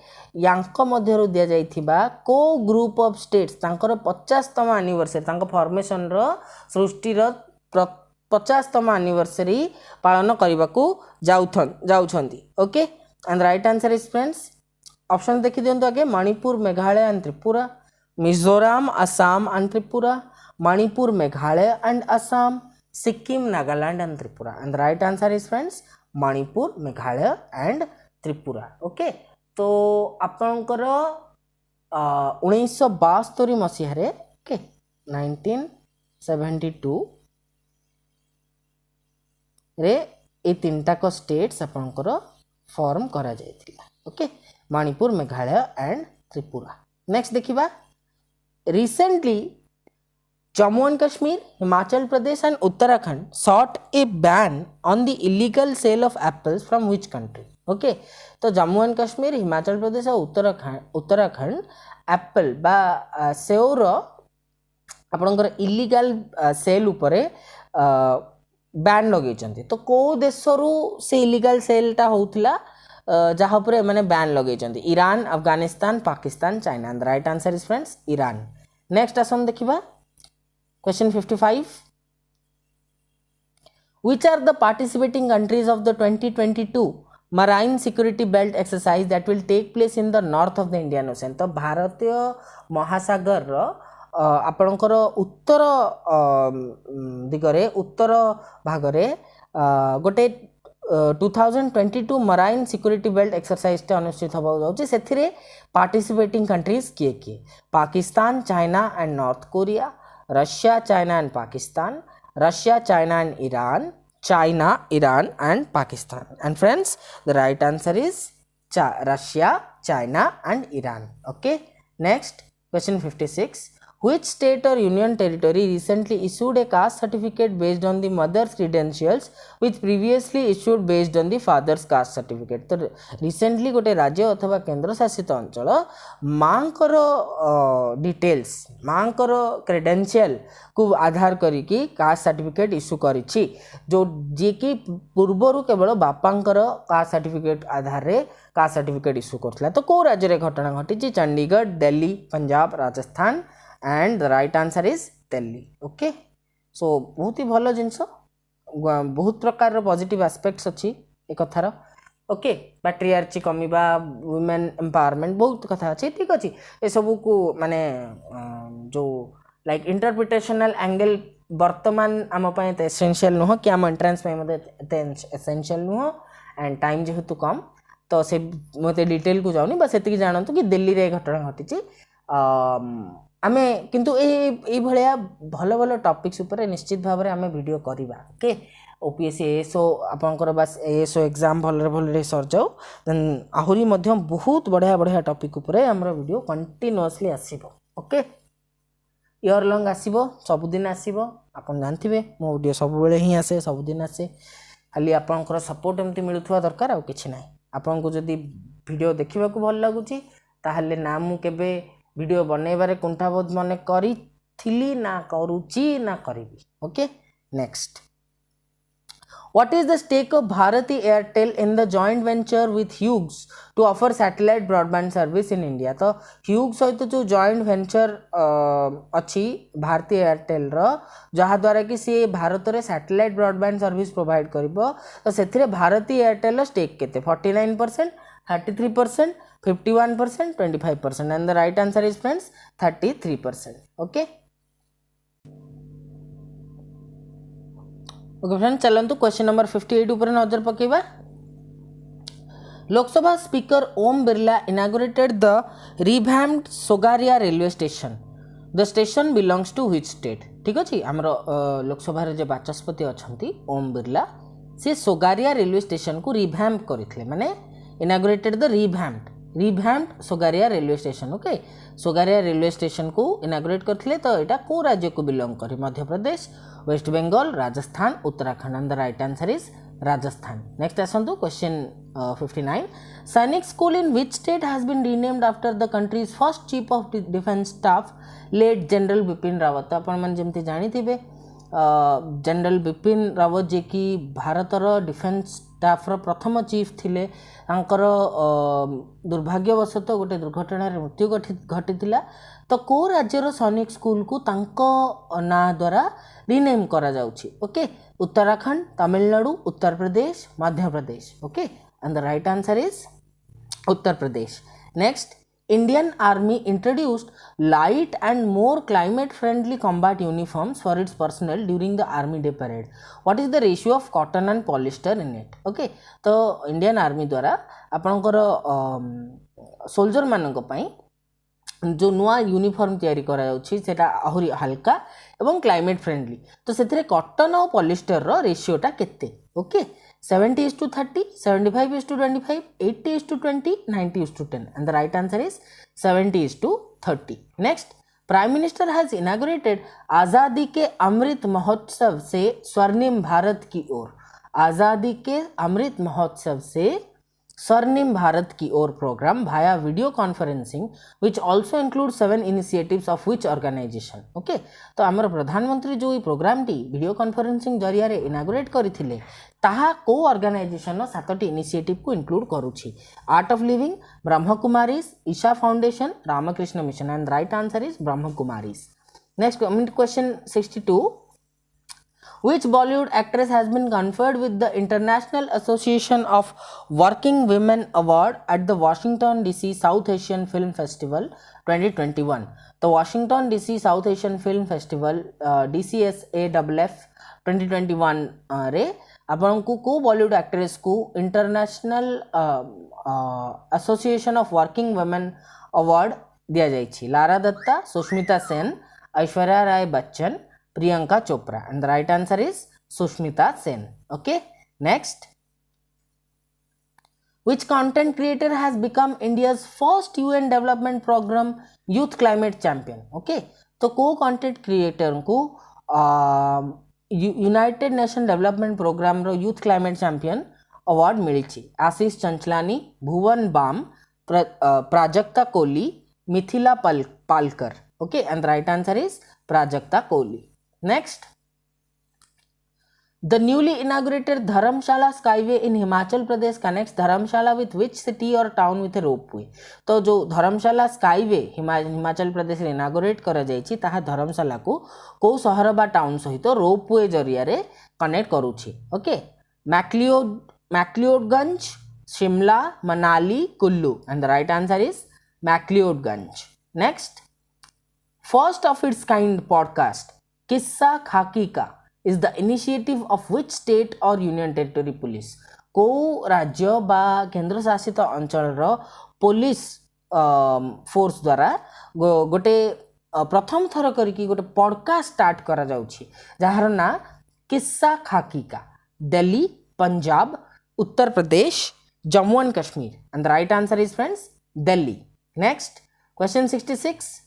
यांको मध्यरु दिया जाइथिबा को ग्रुप ऑफ स्टेट्स तांकर 50तम एनिवर्सरी तांको फॉर्मेशन रो सृष्टि रो 50तम एनिवर्सरी पालन करबा को जाउछंती okay and right answer is friends option देखि दियंतो आगे Manipur Meghalaya and Tripura Mizoram Assam and Tripura Manipur Meghalaya and Assam Sikkim Nagaland and Tripura and right answer is friends Manipur Meghalaya and Tripura okay तो आपनकर 1972 मसीह रे ओके 1972 रे ए तीनटा को स्टेट्स आपनकर फॉर्म करा जायतिला okay Manipur Meghalaya and Tripura next देखिबा Recently, Jammu and Kashmir, Himachal Pradesh and Uttarakhand sought a ban on the illegal sale of apples from which country? Okay तो जम्मू एंड कश्मीर हिमाचल प्रदेश और उत्तराखंड एप्पल बा सेओर आपणकर इलीगल सेल उपरे बैन लगे तो कौ देशरू से इलीगल सेलटा होउथिला जहाँ पर मैंने बैन लगे Iran Afghanistan Pakistan China and right answer is friends Iran. Next आसन देखिबा question 55 which are the participating countries of the 2022 marine security belt exercise that will take place in the north of the Indian Ocean। तो भारतीय महासागर आपणकर उत्तर दिगरे उत्तर भागरे गोटे 2022 marine security belt exercise अनुष्ठित होगा जाउछि सेथिरे participating countries किए किए Pakistan China and north Korea Russia China and Pakistan Russia China and Iran China Iran and Pakistan and friends the right answer is Russia China and Iran. Okay next question 56 which state or union territory recently issued a caste certificate based on the mother's credentials which previously issued based on the father's caste certificate। तो recently गोटे राज्य अथवा केंद्र शासित अंचल मांकर details मांकर credential को आधार करिकी caste certificate issue करिछि जो जे कि पूर्वरु केवल बापांकर कास्ट सर्टिफिकेट आधार रे कास्ट सर्टिफिकेट इश्यू करथला। तो को राज्य रे घटना घटिछि Chandigarh Delhi Punjab Rajasthan and the right answer is Delhi. Okay so बहुत ही भल जिनस बहुत प्रकार पॉजिटिव एस्पेक्ट्स अच्छी एक कथार ओके पैट्रियार्ची कमिबा वुमेन एम्पावरमेंट बहुत कथा अच्छी ठीक अच्छी ये सब को माने जो लाइक इंटरप्रिटेशनल एंगल वर्तमान आम एसेंशियल नुह कि आम एंट्रेंस एसेंशियल नुह एंड टाइम जेहेतु कम तो से मत डिटेल को जाऊनी बस एति जानतु कि दिल्ली रे घटना घटी आमे किंतु ए भलिया भल भल टॉपिक्स ऊपर निश्चित भाव में आमे वीडियो करिबा। ओके ओपीएससी एएसओ आपनकर बस एएसओ एग्जाम भल भल सर जाऊ देन आहुरी मध्य बहुत बढ़िया बढ़िया टॉपिक ऊपर हमर वीडियो कंटिन्यूअसली आसीबो। ओके ईयर लॉन्ग आसीबो सबुदिन आसीबो आपन जानथिबे मो वीडियो सब बेले ही आसे सबुदिन आसे खाली आपनकर सपोर्ट एमती मिलुथवा दरकार आ किछि नाही आपन को जदी वीडियो देखिबा को भल लागुची ताहले ना मु केबे वीडियो बनैबारे कुंठाबोध मने करी थिली ना करूची ना करिबी। Okay next what is the stake of Bharti Airtel in the joint venture with Hughes to offer satellite broadband service in India. तो ह्यूग्स सहित जो जॉइंट वेंचर अच्छी भारती एयरटेल रो जहाँ द्वारा कि सी भारत में सैटेलाइट ब्रॉडबैंड सर्विस प्रोवाइड करिबो तो सेथिरे भारती एयरटेल स्टेक केते 49% 33% 51% 25% and the right answer is friends 33%। okay friends चलंतु क्वेश्चन नंबर 58 ऊपर नजर पकेबा। Lok Sabha speaker Om Birla inaugurated the revamped Sogariya railway station the station belongs to which state. ठीक अच्छे आमर लोकसभा रे जे बाचस्पति अछंती ओम बिरला से सोगारिया रेलवे स्टेशन को रिवैम्प करथिले माने inaugurated the revamped Sogariya railway station. Okay Sogariya railway station को इनागुरेट करथिले तो एटा को राज्य को बिलोंग करे Madhya Pradesh West Bengal Rajasthan Uttarakhand and the right answer is Rajasthan. Next आसंतु question 59 Sainik school in which state has been renamed after the country's first chief of defence staff late general Bipin Rawat. आपण मन जेमति जानि थिबे जनरल बिपिन रावत जे कि भारतर डिफेंस स्टाफ रो प्रथम चीफ थिले तांकर दुर्भाग्यवशत गोटे दुर्घटना मृत्यु घटी तो को राज्यर सैनिक स्कूल को तांको ना द्वारा रिनेम करा जाउछि। Okay Uttarakhand Tamil Nadu Uttar Pradesh Madhya Pradesh. Okay and the right answer is Uttar Pradesh. Next Indian Army introduced light and more climate friendly combat uniforms for its personnel during the Army Day parade. What is the ratio of cotton and polyester in it? Okay तो Indian Army द्वारा आपनकर soldier मानक पई जो नुआ uniform तैयारी करा जाउछि सेटा आहुरी हल्का एवं क्लाइमेट फ्रेंडली तो सेथिरे कॉटन और पॉलिस्टर रो रेशियोटा केते। Okay 70:30 75:25 80:20 90:10 and the right answer is 70:30। next prime minister has inaugurated आज़ादी के अमृत महोत्सव से स्वर्णिम भारत की ओर। आज़ादी के अमृत महोत्सव से स्वर्णिम भारत की ओर program via video conferencing which also includes 7 initiatives of which organization. Okay तो आमर प्रधानमंत्री जो प्रोग्राम टी वीडियो कॉन्फ्रेंसिंग जरिया रे इनागुरेट करथिले ताहा को ऑर्गेनाइजेशन 7टी इनिशिएटिव को इंक्लूड करूछि. Art of Living, Brahma Kumaris, Isha Foundation, Ramakrishna Mission and right answer is Brahma Kumaris. Next question 62. Which Bollywood actress has been conferred with the International Association of Working Women Award at the Washington DC South Asian Film Festival 2021? तो Washington DC South Asian Film Festival DCSAFF 2021 रे आपन को Bollywood actress को International Association of Working Women award दिया जाइछि. Lara Dutta, Sushmita Sen, Aishwarya Rai Bachchan, Priyanka Chopra, and the right answer is Sushmita Sen. Okay, next. Which content creator has become India's first UN Development Program Youth Climate Champion? Okay, तो को content creator को United Nation Development Program row Youth Climate Champion award milli. Ashish Chanchlani, Bhuvan balm, Prajakta Kohli, Mithila Palkar. Okay, and the right answer is Prajakta Kohli. Next, the newly inaugurated Dharamshala Skyway in Himachal Pradesh connects Dharamshala with which city or town with a ropeway? तो जो धर्मशाला skyway Himachal Pradesh रे inaugurate करा जायछि ताहा धर्मशाला को शहर बा town सहित ropeway जरिया रे कनेक्ट करूछि. Okay, McLeodganj, Shimla, Manali, Kullu, and the right answer is McLeodganj. Next, first of its kind podcast Kissa Khaki Ka is the initiative of which state or union territory police? को राज्य बा केंद्र शासित अंचल पुलिस फोर्स द्वारा गोटे प्रथम थर करके गोटे पॉडकास्ट स्टार्ट करा जाउछि जहार ना Kissa Khaki Ka. Delhi, Punjab, Uttar Pradesh, Jammu and Kashmir, and the right answer is friends Delhi. Next, question 66.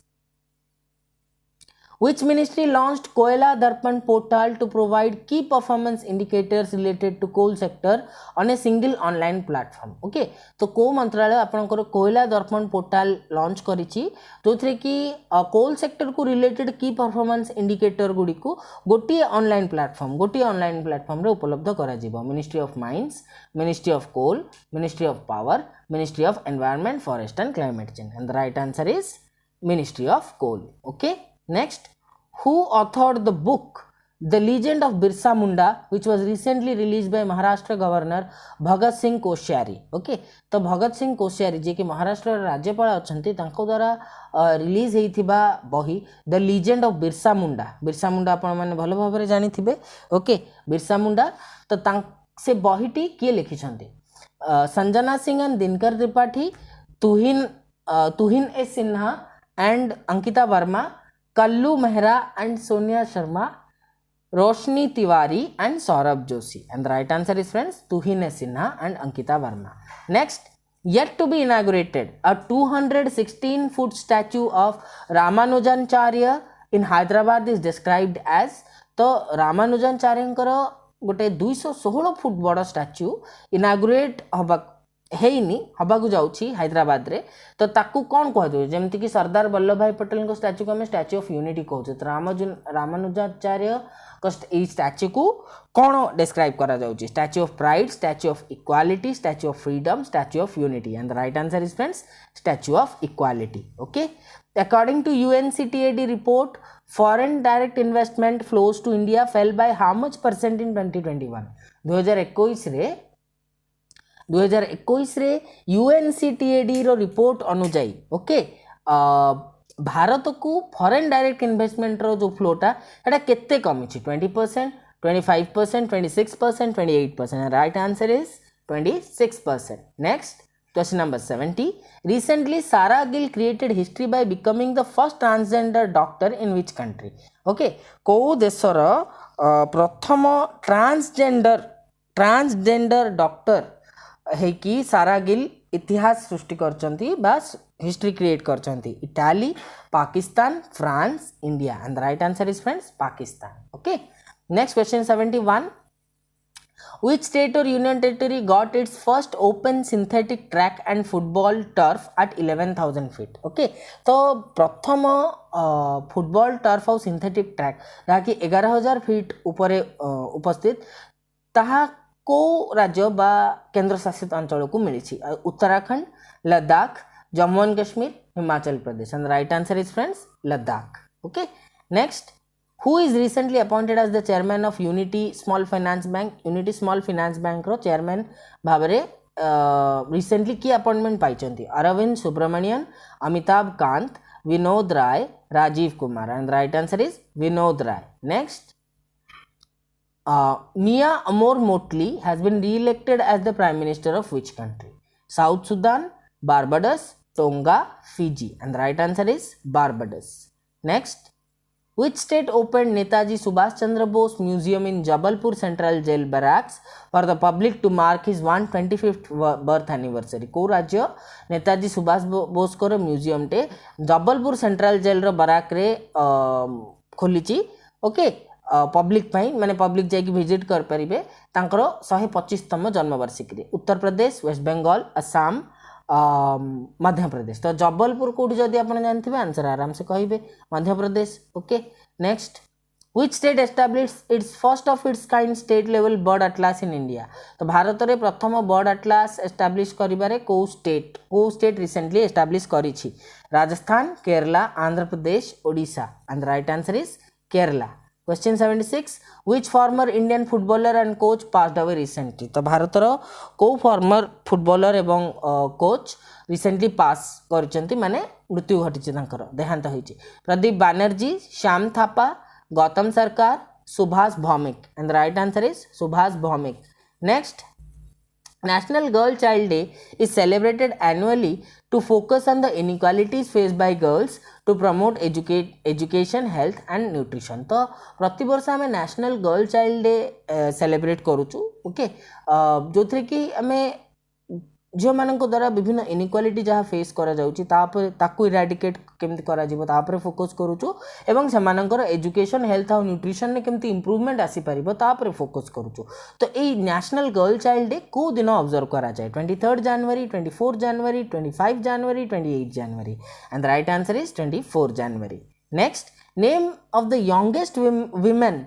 Which ministry launched Koila Darpan portal to provide key performance indicators related to coal sector on a single online platform? Okay, तो को मंत्रालय आपनकर कोयला दर्पण portal launch करिछि जोथरे कि coal sector को रिलेटेड की परफॉर्मेंस इंडिकेटर गुडी को गोटी ऑनलाइन प्लेटफॉर्म रे उपलब्ध करा जिवो. Ministry of mines, ministry of coal, ministry of power, ministry of environment, forest and climate change, and the right answer is ministry of coal. Okay, next, who authored the book The Legend of Birsa Munda which was recently released by Maharashtra Governor Bhagat Singh Koshyari? Okay, तो भगत सिंह कोश्यारी जे कि महाराष्ट्र राज्यपाल अछंती तांको द्वारा release हेइथिबा बही the legend of Birsa Munda आपण माने भलो भाबरे जानि थिबे. ओके, बिरसा मुंडा तो से बहीटी किए लिखिछंती? Sanjana Singh and Dinkar Tripathi, Tuhin A Sinha and Ankita Verma, Kallu Mehra and Sonia Sharma, Roshni Tiwari and Saurabh Joshi, and the right answer is friends Tuhin Sinha and Ankita Verma. Next, yet to be inaugurated a 216-foot statue of Ramanujancharya in Hyderabad is described as. तो रामानुजाचार्यंकर गोटे 216 फुट बड़ स्टाच्यू इनागुरेट हेनी हबाकू जाउछि हैदराबाद रे. तो ताकू कौन कह जाउ जेमति कि सरदार वल्लभ भाई पटेल को स्टैच्यू को हमें स्टैच्यू ऑफ यूनिटी कहउछ. तो रामानुजाचार्य को स्टैच्यू को कौन डिस्क्राइब करा जाउछि? Statue of Pride, Statue of Equality, Statue of Freedom, Statue of Unity, and the right answer is friends Statue of Equality. Okay, according to UNCTAD report, foreign direct investment flows to India fell by how much percent in 2021? 2021 रे UNCTAD रो report अनुजाई okay Bharat को foreign direct investment रो जो फ्लोटा एटा केते कमी छी? 20%, 25%, 26%, 28%. Right answer is 26%. Next, question number 70. Recently Sarah Gill created history by becoming the first transgender doctor in which country? Okay, को देशर प्रथम transgender doctor है कि सारा गिल इतिहास सृष्टि करचंती बस हिस्ट्री क्रिएट करचंती? Italy, Pakistan, France, India, and the right answer is friends Pakistan. Okay, next question 71. Which state or union territory got its first open synthetic track and football turf at 11,000 feet? Okay, तो प्रथम football turf और synthetic track जहाँकि 11,000 feet ऊपर उपस्थित ताहा को राज्य बा केंद्र शासित अंचल को मिली? Uttarakhand, Ladakh, Jammu and Kashmir, Himachal Pradesh. And the right answer is friends Ladakh. Okay, next. Who is recently appointed as the chairman of Unity Small Finance Bank? Unity Small Finance Bank रो chairman भावरे recently की appointment पाइचंती? Arvind Subramanian, Amitabh Kant, Vinod Rai, Rajiv Kumar. And the right answer is Vinod Rai. Next, Mia Amor Motley has been re-elected as the prime minister of which country? South Sudan, Barbados, Tonga, Fiji. And the right answer is Barbados. Next, which state opened Netaji Subhash Chandra Bose Museum in Jabalpur Central Jail Barracks for the public to mark his 125th birth anniversary? को राज्य नेताजी सुभाष बोस को museum टे Jabalpur central jail रो Barack रे खोली? Okay, public माने public जाकि visit कर पारे तांकर 125तम जन्मवार्षिकी. उत्तर प्रदेश, वेस्ट बेंगल, असम, मध्य प्रदेश. तो जबलपुर कोठी जदि आपण जानते आंसर आराम से कहिबे Madhya Pradesh. Okay, next, which state established its first of its kind state level bird atlas in India? तो भारत रे प्रथम बर्ड एटलास एस्टाब्लिश करिबारे को स्टेट रिसेंटली एस्टाब्लिश करिछि? Rajasthan, Kerala, Andhra Pradesh, Odisha. And the right answer is Kerala. Question 76, which former Indian footballer and coach passed away recently? तो भारतर को farmer footballer एवं coach recently pass करचंती माने मृत्यु घटिछि तांकर देहांत होइछि? Pradeep Banerjee, Shyam Thapa, Gautam Sarkar, Subhash Bhaumik. And the right answer is Subhash Bhaumik. Next, National Girl Child Day is celebrated annually to focus on the inequalities faced by girls to promote education, health and nutrition. तो प्रति वर्ष आम national girl child day celebrate करूँ. Okay, जो थे कि आम झील मान द्वारा विभिन्न इनइक्वालिटी जहाँ फेस करा इराडिकेट केमती करा फोकस करूँ एवं से एजुकेशन, हेल्थ और न्यूट्रिशन ने केमती इम्प्रूवमेंट आसीपर फोकस करूँ. तो ये नेशनल गर्ल चाइल्ड डे को दिन ऑब्जर्व करा जाए? 23 January, 24 January, 25 January, 28 January. And the right answer is 24 January. Next, name of the youngest woman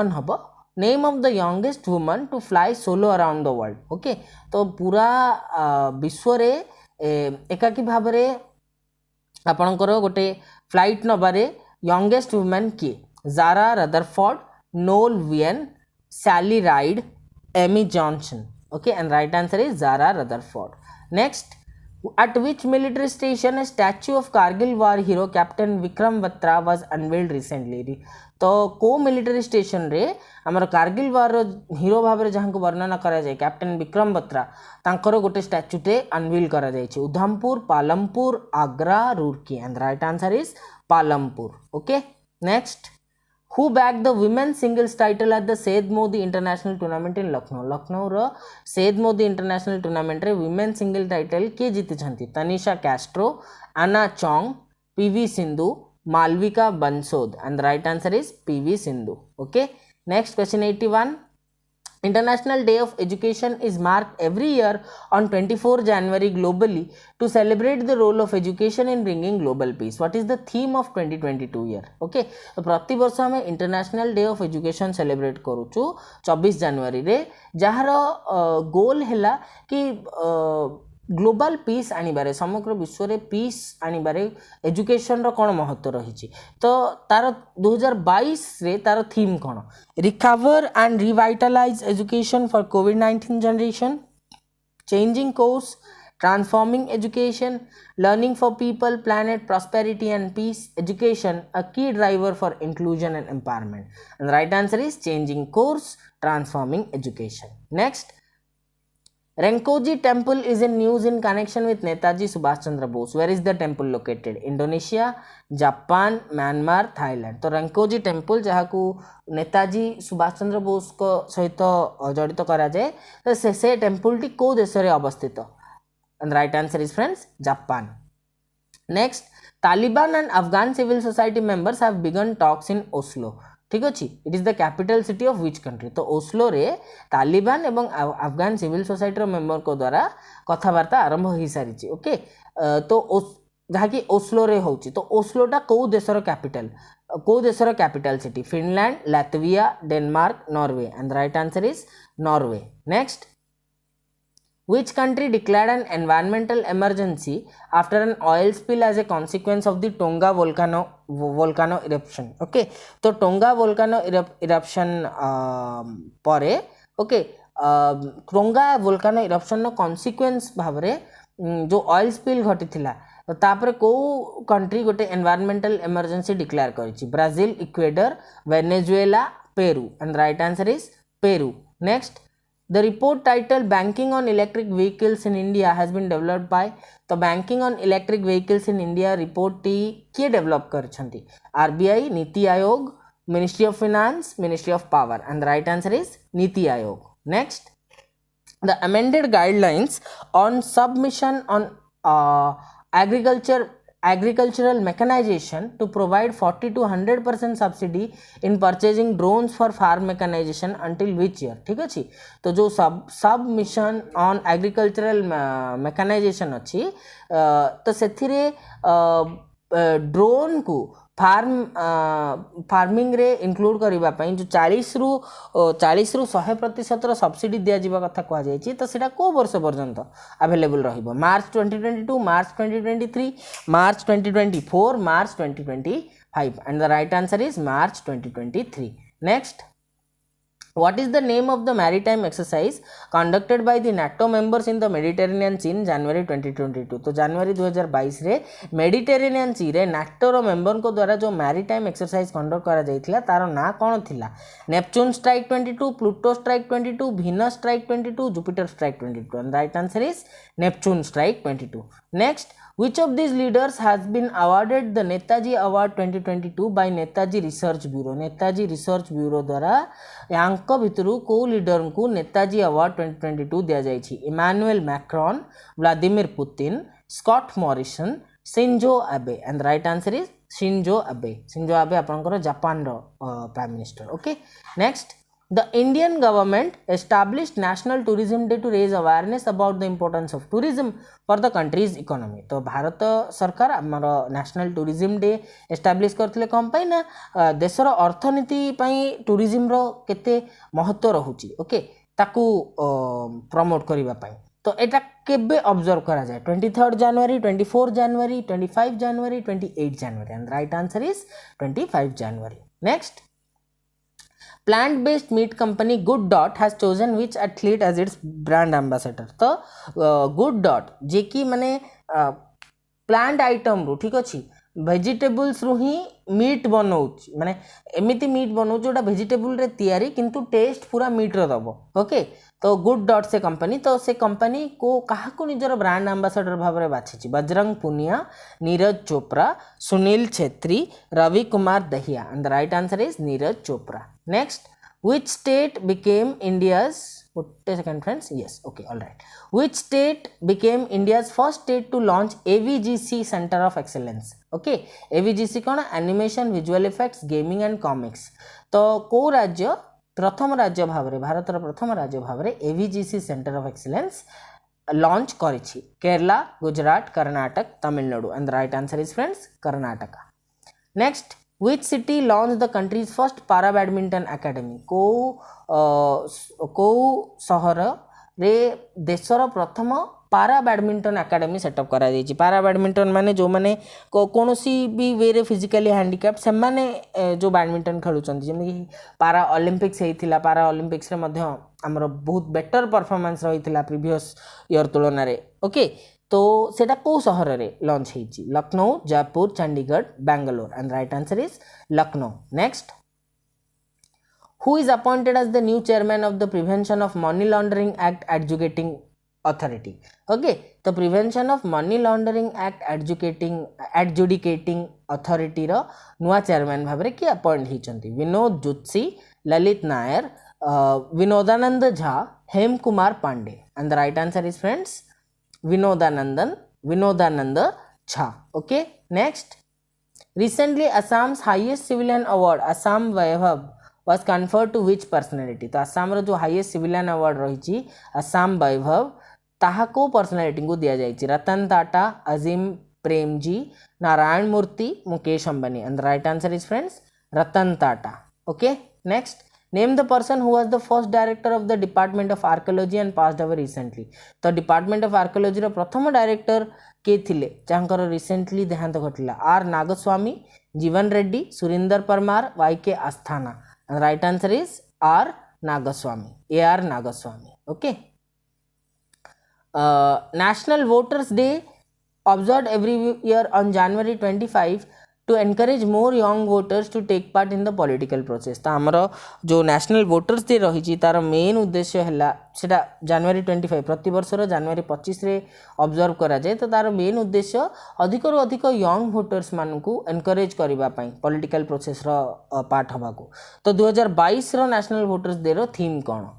हम name of the youngest woman to fly solo around the world. Okay, तो पूरा विश्व रे एकाकी भाव में आपणकर गोटे फ्लाइट नबारे यंगेस्ट वुमेन किए? जारा रदरफोर्ड, नोल वियन, Sally Ride, Amy Johnson. Okay, and right answer is Zara Rutherford. Next, at which military station a statue of Kargil war hero Captain Vikram Batra was unveiled recently? तो को military station रे हमर कारगिल वार hero भाव में जहाँ को वर्णना करा जाए कैप्टेन विक्रम बत्रा तांकर गोटे स्टैच्यूटे अनवील करा जाए? Udhampur, Palampur, Agra, Roorkee. And right answer is Palampur. Okay, next, who bagged the women's singles title at the Said Modi International Tournament in Lucknow? Lucknow रो सेद मोदी इंटरनेशनल टूर्नामेंट रे वुमेन सिंगल टाइटल किए जीति छंती? Tanisha Crasto, Anna Chong, PV Sindhu, Malvika Bansod. And the right answer is PV Sindhu. Okay, next, question 81, International Day of Education is marked every year on 24 January globally to celebrate the role of education in bringing global peace. What is the theme of 2022 year? Okay, तो प्रति वर्ष आम international day of education celebrate करूँ 24 जनवरी रे, jar गोल है कि global piece आनिबारे, समग्र विश्व रे पीस आनिबारे एजुकेशन रो कौन महत्व रही? तो तार 2022 रे तार थीम कौन? Recover and revitalize education for कोविड-19 generation, changing course, transforming education, learning for people, planet, prosperity and peace, education a key driver for inclusion and empowerment. And right answer is changing course, transforming education. Next, Renkoji temple is in news in connection with Netaji Subhash Chandra Bose. Where is the temple located? Indonesia, Japan, Myanmar, Thailand. तो Renkoji temple जहाँ को नेताजी सुभाष चंद्र बोस को सहित जड़ित करा जाए तो से temple T को देश रे अवस्थित? And right answer is friends Japan. Next, Taliban and Afghan civil society members have begun talks in Oslo. ठीक अच्छे it is the capital city of which country तो ओस्लो रे तालिबान एवं अफगान सिविल सोसाइटी मेंबर को द्वारा कथबार्ता आरंभ हो सारी ओके तो जहाँकि ओस्लो रे होची तो ओस्लोटा कौ देशर कैपिटल कौ देशर capital city Finland Latvia Denmark Norway and the right answer is Norway next Which country declared an environmental emergency after an oil spill as a consequence of the Tonga volcano eruption? Okay, तो Tonga volcano eruption परे okay Tonga volcano eruption नो consequence भावरे जो oil spill घटी थिला तो तापर को कंट्री गोटे एनवायरमेंटल इमरजेंसी डिक्लेयर करिछि Brazil Ecuador Venezuela Peru and right answer is Peru next The report titled Banking on Electric Vehicles in India has been developed by तो Banking on Electric Vehicles in India report T किए develop करछंती RBI NITI Aayog Ministry of Finance Ministry of Power and the right answer is NITI Aayog next the amended guidelines on submission on agricultural mechanization to provide 40 to 100% subsidy in purchasing drones for farm mechanization until which year ठीक अच्छी तो जो submission on agricultural mechanisation अच्छी तो से drone को farming रे include करने जो 40 रु 100% सब्सिडी दिया जावा कथा कह जायछि तो सेटा को वर्ष पर्यंत अवेलेबल रहिबो मार्च 2022 मार्च 2023 मार्च 2024 मार्च 2025 and the right answer is March 2023 next What is the name of the maritime exercise conducted by the NATO members in the Mediterranean Sea in January 2022? तो जनवरी 2022 रे मेडिटेरेनियन सी रे नाटो रो मेंबर को द्वारा जो मैरीटाइम एक्सरसाइज कंडक्ट करा जाइथिला तार ना कोन थिला Neptune strike 22 Pluto strike 22 Venus strike 22 Jupiter strike 22 and right answer is Neptune strike 22 next Which of these leaders has been awarded the Netaji Award 2022 by Netaji Research Bureau? Netaji Research Bureau द्वारा यांको भितरु को leader को Netaji award 2022 दिया जाइछि Emmanuel Macron Vladimir Putin Scott Morrison Shinzo Abe and right answer is Shinzo Abe आपनकर Japan रो prime minister okay next The Indian government established National Tourism Day to raise awareness about the importance of tourism for the country's economy. तो भारत सरकार आमर national tourism day establish करथिले कम पई ना देशर अर्थनीति पई टूरिज्म रो केते महत्व रहउची ओके ताकू प्रमोट करिवा पई तो एटा केबे ऑब्जर्व करा जाय 23 January 24 January 25 January 28 January and right answer is 25 January next Plant-based meat company Good Dot has chosen which athlete as its brand ambassador? तो Good Dot जे कि माने प्लांट आइटम रू ठीक अच्छी वेजिटेबल्स रू ही मीट बनाऊँ माने एमिति मीट बनाऊँ जोटा वेजिटेबल रे तैयारी किंतु टेस्ट पूरा मीट रो दबो ओके तो गुड डॉट से कंपनी तो से कंपनी को कहा को निजर ब्रांड एम्बासडर भाव में बाछी Bajrang Punia Neeraj Chopra Sunil Chhetri Ravi Kumar Dahiya and the right answer is Neeraj Chopra next which state became India's wait a second friends yes okay all right which state became India's first state to launch AVGC Center of Excellence okay AVGC कौन animation visual effects gaming and comics तो को राज्य प्रथम राज्य भाव में भारत प्रथम राज्य भाव में AVGC centre of excellence launch करिछि Kerala Gujarat Karnataka Tamil Nadu and the right answer is friends Karnataka next Which city launched the country's first para badminton academy? को सहर रे देशर प्रथम पारा बैडमिंटन एकेडमी सेटअप करा जाइछि पारा बैडमिंटन माने जो माने कोनोसी भी वे रे फिजिकली हैंडिकैप से माने जो बैडमिंटन खेलुचंती जेमि पारा ओलंपिक्स हेतिला पारा ओलंपिक्स रे मध्य हमर बहुत बेटर परफॉर्मेंस रहितिला प्रीवियस ईयर तुलना रे ओके तो सेटा को शहर रे लॉन्च हेछि Lucknow Jaipur Chandigarh Bangalore and right answer is Lucknow next who is appointed as the new chairman of the prevention of money laundering act adjudicating authority okay तो prevention of money laundering act adjudicating authority रो नुआ chairman भाबरे की appoint हिचंती Vinod Zutshi Lalit Nair Vinodanand Jha Hem Kumar Pandey and the right answer is friends Vinodanand Jha okay next Recently, Assam's highest civilian award, Assam Vaibhav, was conferred to which personality? तो आसाम रो जो highest civilian award रही आसाम वैभव ताहा को पर्सनालिटी को दिया जाइए Ratan Tata, Azim Premji, Narayana Murthy, Mukesh Ambani. And the right answer is friends Ratan Tata. Okay, next name the person who was the first director of the department of archaeology and passed away recently. तो department of archaeology रो प्रथम director के थिले जहाँकर रिसेंटली देहांत घटिला? आर नागस्वामी, जीवन Reddy, Surinder Parmar, Y के आस्थाना. And right answer is R. Nagaswamy. A.R. Nagaswamy. Okay. National Voters Day observed every year on January 25 to encourage more young voters to take part in the political process. तो आमर जो national voters day रही तार main उद्देश्य है सेटा जनवरी 25 प्रति वर्षर जनवरी 25 रे ऑब्जर्व करा जाए. तो तार मेन उद्देश्य अधिक रु अधिक यंग वोटर्स मानकू एनकरेज करबा पई पॉलिटिकल प्रोसेस रो पार्ट हबाको. तो 2022 रो नेशनल वोटर्स डे रो theme cone?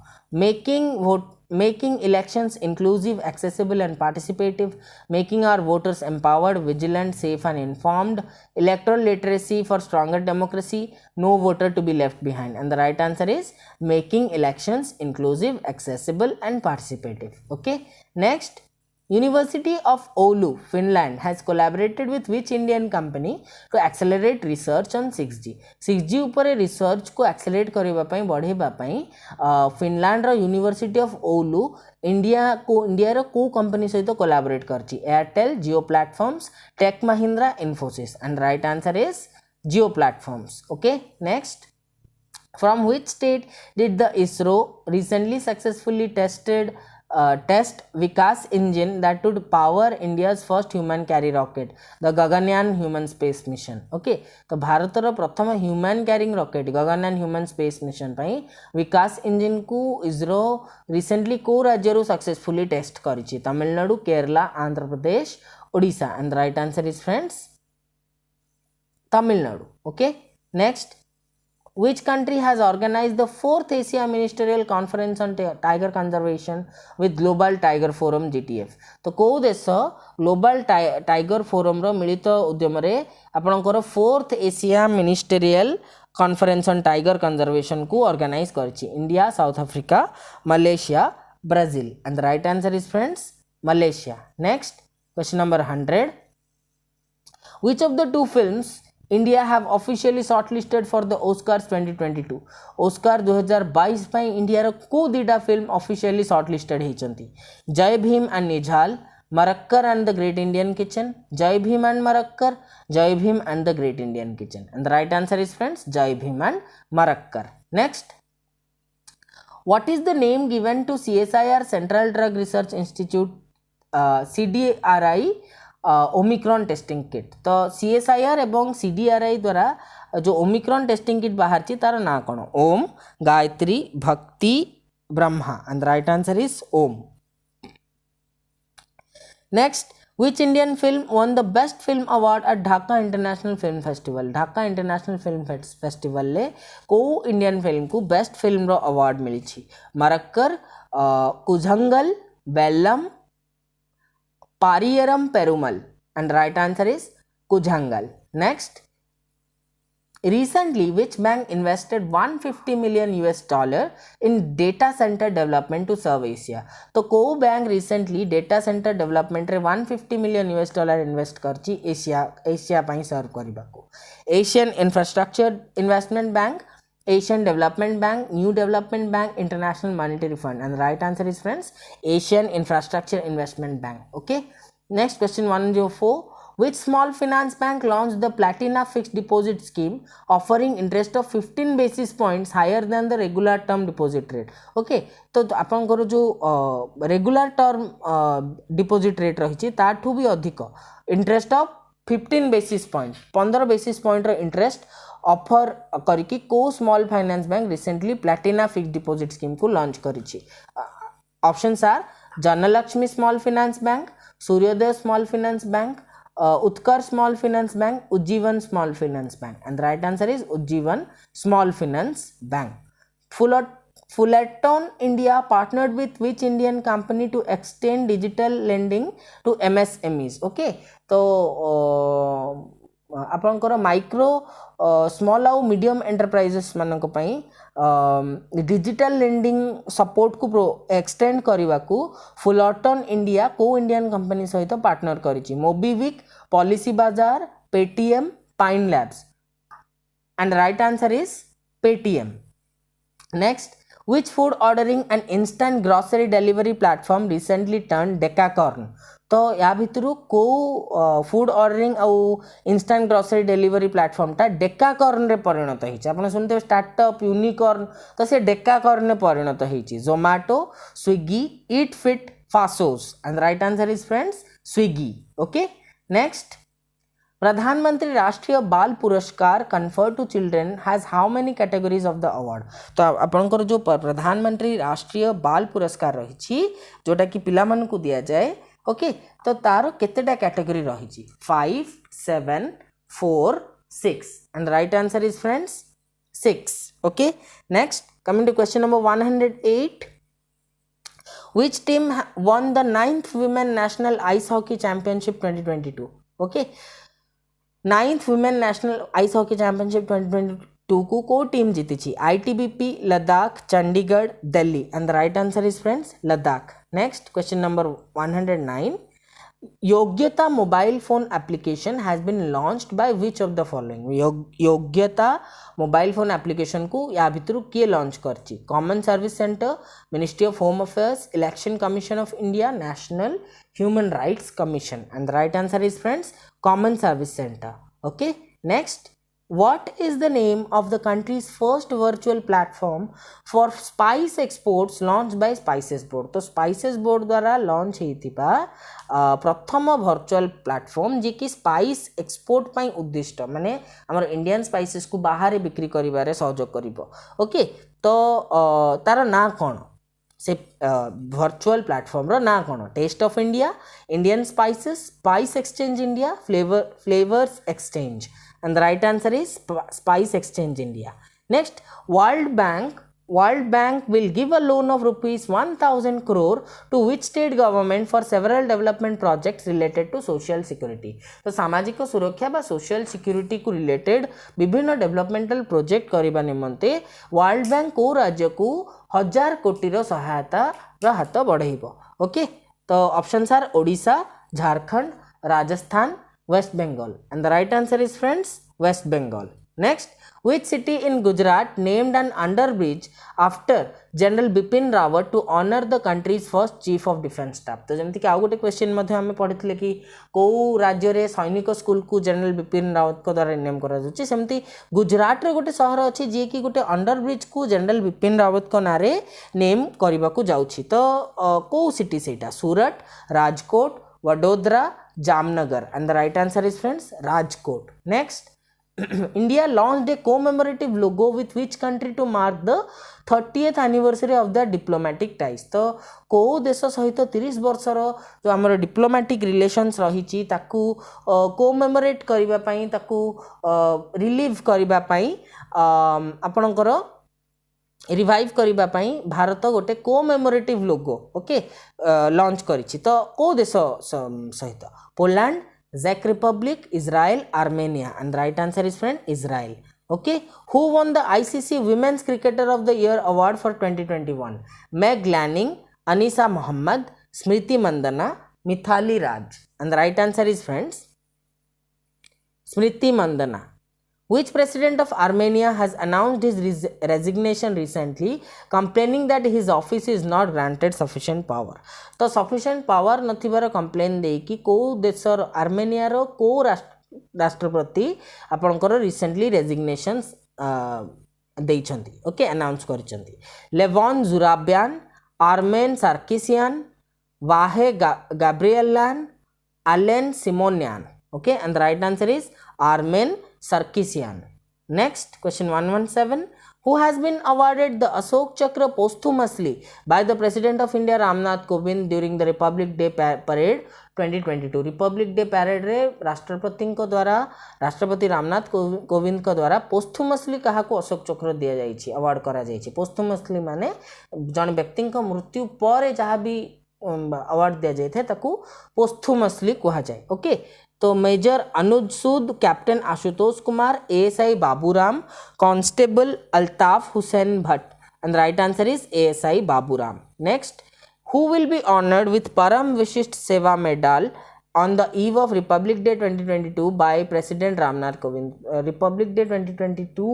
Making elections inclusive, accessible and participative, making our voters empowered, vigilant, safe and informed, electoral literacy for stronger democracy, no voter to be left behind. And the right answer is making elections inclusive, accessible and participative. Okay, next, University of Oulu, Finland has collaborated with which Indian company to accelerate research on 6G? 6G ऊपर research को accelerate करबा पई बढ़ेबा पई Finland रो university of Oulu India रो को company सहित कोलैबोरेट करची? Airtel, Jio platforms, Tech Mahindra, Infosys. And right answer is Jio platforms. Okay, next, from which state did the ISRO recently successfully test Vikas engine that would power India's first human carry rocket, the Gaganyaan human space mission? Okay, तो भारतर प्रथम human carrying rocket Gaganyaan human space mission पई Vikas engine को ISRO recently को राज्य रो successfully test करिछि? Tamil Nadu, Kerala, Andhra Pradesh, Odisha. And right answer is friends Tamil Nadu. Okay, next, which country has organized the 4th Asia Ministerial Conference on Tiger Conservation with Global Tiger Forum GTF? तो को देश global tiger forum रो मिलित उद्यम रे आपनकर 4th Asia ministerial conference on tiger conservation को organise करछि? India, south Africa, Malaysia, Brazil. And the right answer is friends Malaysia. Next, question number 100. Which of the two films India have officially shortlisted for the Oscars 2022? Oscar 2022 ପାଇଁ India को दीटा film officially shortlisted होती? Jai Bhim and Nizhal, Marakkar and the Great Indian Kitchen, Jai Bhim and Marakkar, Jai Bhim and the Great Indian Kitchen. And the right answer is friends Jai Bhim and Marakkar. Next, what is the name given to CSIR Central Drug Research Institute CDRI Omicron testing kit? तो CSIR एवं CDRI द्वारा जो Omicron testing kit बाहर तार ना कौन? Om, Gayatri, Bhakti, Brahma. And right answer is Om. Next, which Indian film won the best film award at Dhaka International Film Festival? Dhaka international film festival ले को इंडियन फिल्म को बेस्ट फिल्म रो अवार्ड मिली? Marakkar, Koozhangal, Bellam, Pariyerum, Perumal. And right answer is Kujangal. Next, recently which bank invested 150 million US dollar in data center development to serve Asia? तो को bank recently data centre development रे 150 million US dollar invest करछि Asia पई serve करबाको? Asian Infrastructure Investment Bank, Asian Development Bank, New Development Bank, International Monetary Fund. And right answer is friends Asian Infrastructure Investment Bank. Okay, next, question 104. Which small finance bank launched the Platina fixed deposit scheme offering interest of 15 basis points higher than the regular term deposit rate? Okay, तो आपनकर जो regular term deposit rate रही ताठू भी अधिक interest of 15 basis point 15 basis point interest offer करके को small finance bank recently Platina fixed deposit scheme को लॉन्च करिछि? Options are Janalakshmi small finance bank, Suryoday small finance bank, Utkarsh small finance bank, Ujjivan small finance bank. And right answer is Ujjivan small finance bank. Fullerton India partnered with which Indian company to extend digital lending to MSMEs? Okay, तो आपणकर micro small आउ medium enterprises मानक पई digital lending support को extend करने को Fullerton India को Indian company सहित पार्टनर करिछि मोबिविक पॉलिसी बाजार Paytm pine labs and right answer is Paytm. Next, which food ordering and instant grocery delivery platform recently turned decacorn? तो या भितर को फूड ऑर्डरिंग आउ इंस्टांट ग्रोसरी डिलीवरी प्लेटफॉर्म टा decacorn रे परिणत होइछ आपण सुनते स्टार्टअप यूनिकॉर्न तो से डेकाकॉर्न रे परिणत होइछ Zomato Swiggy EatFit Faasos and right answer is friends Swiggy okay next Pradhan Mantri Rashtriya Bal Puraskar confer to children has how many categories of the award तो आपनकर जो प्रधानमंत्री राष्ट्रीय बाल पुरस्कार रही जोटा कि पिला मन को दिया जाए ओके तो तार केतेटा कैटेगरी रही 5 7 4 6 and right answer is friends 6 okay next coming to question number 108 which team won the 9th women national ice hockey championship 2022 okay 9th women national ice hockey championship 2022 को टीम जीती छी ITBP Ladakh Chandigarh Delhi and the right answer is friends Ladakh next question number 109 Yogyata mobile phone application has been launched by which of the following Yogyata mobile phone application को या भितर किए launch करछि common service centre ministry of home affairs election commission of India national human rights commission and the right answer is friends common service centre okay next what is the name of the country's first virtual platform for spice exports launched by spices board तो spices board द्वारा launch हेतिबा प्रथम virtual platform जे कि spice export पई उद्दिष्ट माने हमर Indian spices को बाहर बिक्री करिबारे सहयोग करिवो ओके तो तार ना कोन से वर्चुअल प्लेटफॉर्म रो ना कोन Taste of India Indian Spices Spice Exchange India Flavours Exchange and the right answer is spice exchange india next world bank will give a loan of rupees 1000 crore to which state government for several development projects related to social security तो सामाजिक सुरक्षा बा social security को related विभिन्न developmental project करिबा निमंते world bank को राज्य को 1000 कोटी रो सहायता रो हाथ बढ़ाइबो ओके तो options are Odisha Jharkhand Rajasthan West Bengal and the right answer is friends West Bengal. Next, which city in Gujarat named an underbridge after General Bipin Rawat to honor the country's first chief of defense staff तो जमती कि आउ गोटे question मध्ये हमें पढ़िथिले कि को राज्य रे सैनिक स्कूल को जनरल बिपिन रावत को द्वारा नेम करा जाउची सेमती गुजरात रे गोटे शहर अछि जे कि गोटे अंडरब्रिज को जनरल बिपिन रावत को नारे नेम करबा को जाउची तो को सिटी सेटा Surat Rajkot Vadodara Jamnagar and the right answer is friends Rajkot. Next, India launched a commemorative logo with which country to mark the 30th anniversary of the diplomatic ties तो को देश सहित 30 वर्षर जो हमर डिप्लोमेटिक रिलेशंस रही ताकू कोमेमोरेट करबा पई ताकू रिलीव करबा पई आपनकर रिवाइव करबा पई भारत गोटे कोमेमोरेटिव लोगो ओके लॉन्च करिछि तो को देश सहित पोलैंड ज़ेक Republic Israel Armenia and right answer is friend Israel okay who won the ICC women's cricketer of the year award for 2021 Meg Lanning Anisa Mohammed Smriti Mandana Mithali Raj and the right answer is friends Smriti Mandana which president of Armenia has announced his resignation recently complaining that his office is not granted sufficient power तो sufficient power नथिबार complain दे कि को देशर Armenia रो को राष्ट्रपति आपनकर रिसेंटली रेजिग्नेशन देइछंती ओके अनाउंस करछंती Levon Zurabyan Armen Sarkissian Vahe Gabrielyan Alen Simonyan okay and the right answer is Armen Sarkisian. Next, question 117. Who has been awarded the Ashok Chakra posthumously by the President of India Ramnath Kovind during the Republic Day Parade 2022? Republic Day Parade रे राष्ट्रपति को द्वारा राष्ट्रपति रामनाथ कोविंद को द्वारा पोस्थुमसली कहा को अशोक चक्र दिया जाइछि अवार्ड करा जाइछि पोस्थुमसली माने जन व्यक्ति को मृत्यु पर जहाँ भी अवार्ड दिया जाए ताकू पोस्थुमसली कहा जाए ओके तो major Anuj Sood, captain Ashutosh Kumar, ASI Baburam, constable Altaf Hussain Bhat, and the right answer is ASI Baburam. Next, who will be honored with Param Vishisht Seva Medal on the eve of Republic Day 2022 by President Ramnath Kovind? Republic Day 2022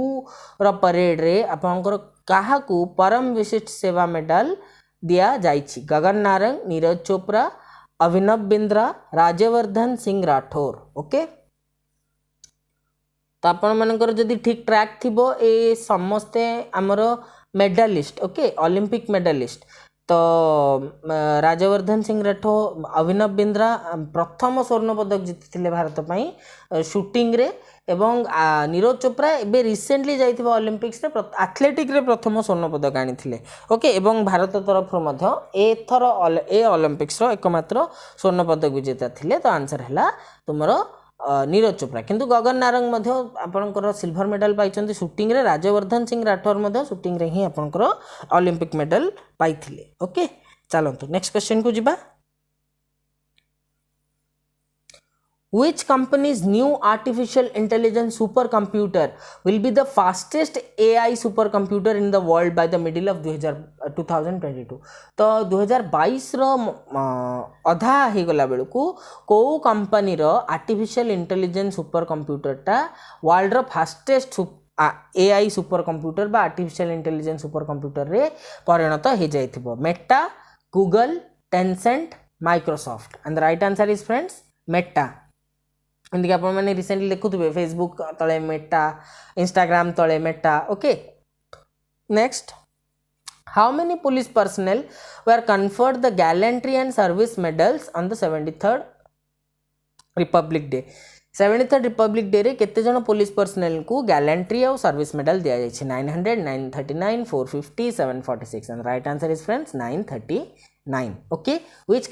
ର parade रे आपनकर काहाकू परम विशिष्ट सेवा medal दिया जाइछि? Gagan Narang, Neeraj Chopra, Abhinav Bindra, Rajyavardhan Singh Rathore. Okay, तो आपण मानकर जदि ठीक ट्रैक थिबो ए समस्ते हमर मेडालिस्ट. Okay, Olympic मेडालिस्ट. तो राज्यवर्धन सिंह राठौर, अभिनव बिंद्रा प्रथम स्वर्ण पदक जीति भारत पाई शूटिंग रे, एवं नीरज चोपड़ा एबे रिसेंटली जाइथिबा ओलंपिक्स रे एथलेटिक रे प्रथम स्वर्ण पदक आनिथिले. ओके, एवं भारत तरफ मध्य एथर ए ओलंपिक्स रो एकमात्र स्वर्ण पदक विजेता थिले. तो आंसर हैला तुमरो नीरज चोपड़ा. किंतु गगन नारंग मध्य आपनकर सिल्वर मेडल पाइछन्ती शूटिंग रे. राज्यवर्धन सिंह राठौर मध्य शूटिंग रे ही आपनकर ओलंपिक मेडल पाइथिले. ओके, चलंतु नेक्स्ट क्वेश्चन को जिबा. Which company's new artificial intelligence supercomputer will be the fastest AI supercomputer in the world by the middle of 2022? तो 2022 रो अधा हे गला बेलकू को कंपनी रो आर्टिफिशियल इंटेलिजेंस सुपर कंप्यूटर टा वर्ल्ड रो फास्टेस्ट AI सुपर कंप्यूटर बा आर्टिफिशियल इंटेलिजेंस सुपर कंप्यूटर रे परिणत हे जाइथिबो. Meta, Google, Tencent, Microsoft. And the right answer is friends Meta. एमती आप रिसेंटली देखुए फेसबुक तले मेटा, इंस्टाग्राम तले Meta. Okay, next, how many police personnel were conferred the gallantry and service medals on the 73rd Republic Day? 73rd Republic Day रे केते जन police personal को gallantry और सर्विस मेडल दिया जाइछि? 900, 939, 450, 746. And right answer is friends 939. Okay, which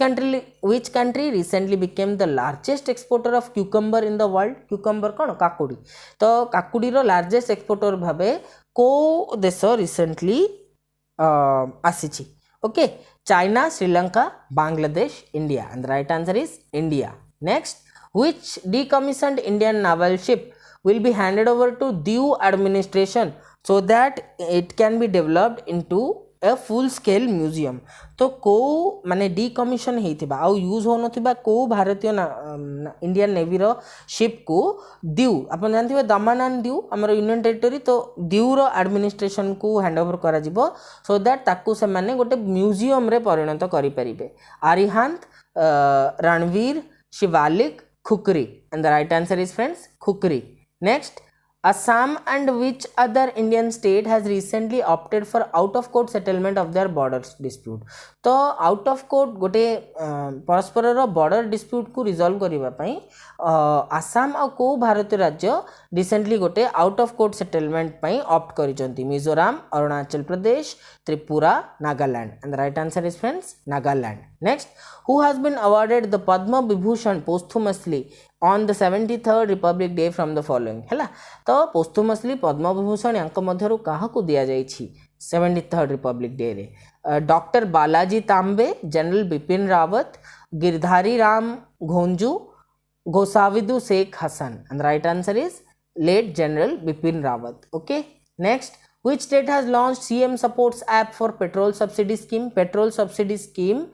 country recently became the largest exporter of cucumber in the world? Cucumber कौन? काकुड़ी. तो काकुड़ी रो largest exporter भावे को देश recently आसीछि? Okay, China, Sri Lanka, Bangladesh, India. and the right answer is India. Next, which decommissioned Indian naval ship will be handed over to Diu administration so that it can be developed into a full scale museum? तो को माने डिकमिशन हेतिबा आ use हो नथिबा को भारतीय Indian navy रो ship को दीव अपन जानथिबे दमन दीव हमर union territory. तो दीव रो administration को हैंड ओवर करा जिवो सो दैट ताकू से माने गोटे म्यूजियम रे परिणत करि परिबे. Arihant, Ranvir, Shivalik, Khukri. And the right answer is friends Khukri. Next, Assam and which other Indian state has recently opted for out of court settlement of their border dispute? तो out of court गोटे परस्पर रो border dispute को resolve करिबा पई आसाम और को भारतीय राज्य रिसेंटली गोटे out of court settlement पई opt करिसंती? Mizoram, Arunachal Pradesh, Tripura, Nagaland. and the right answer is friends Nagaland. Next, who has been awarded the Padma Vibhushan posthumously on the 73rd Republic Day from the following? हैला, तो पोस्थुमसली पद्म विभूषण यांक मध्यरु काहाकू दिया जाइछि 73rd Republic Day रे? Doctor Balaji Tambe, general Bipin Rawat, Girdhari Ram Ghonju, गोसाविदु Sheikh Hasan. And right answer is late general Bipin Rawat. Okay, next, which state has launched CM supports app for petrol subsidy scheme? Petrol subsidy scheme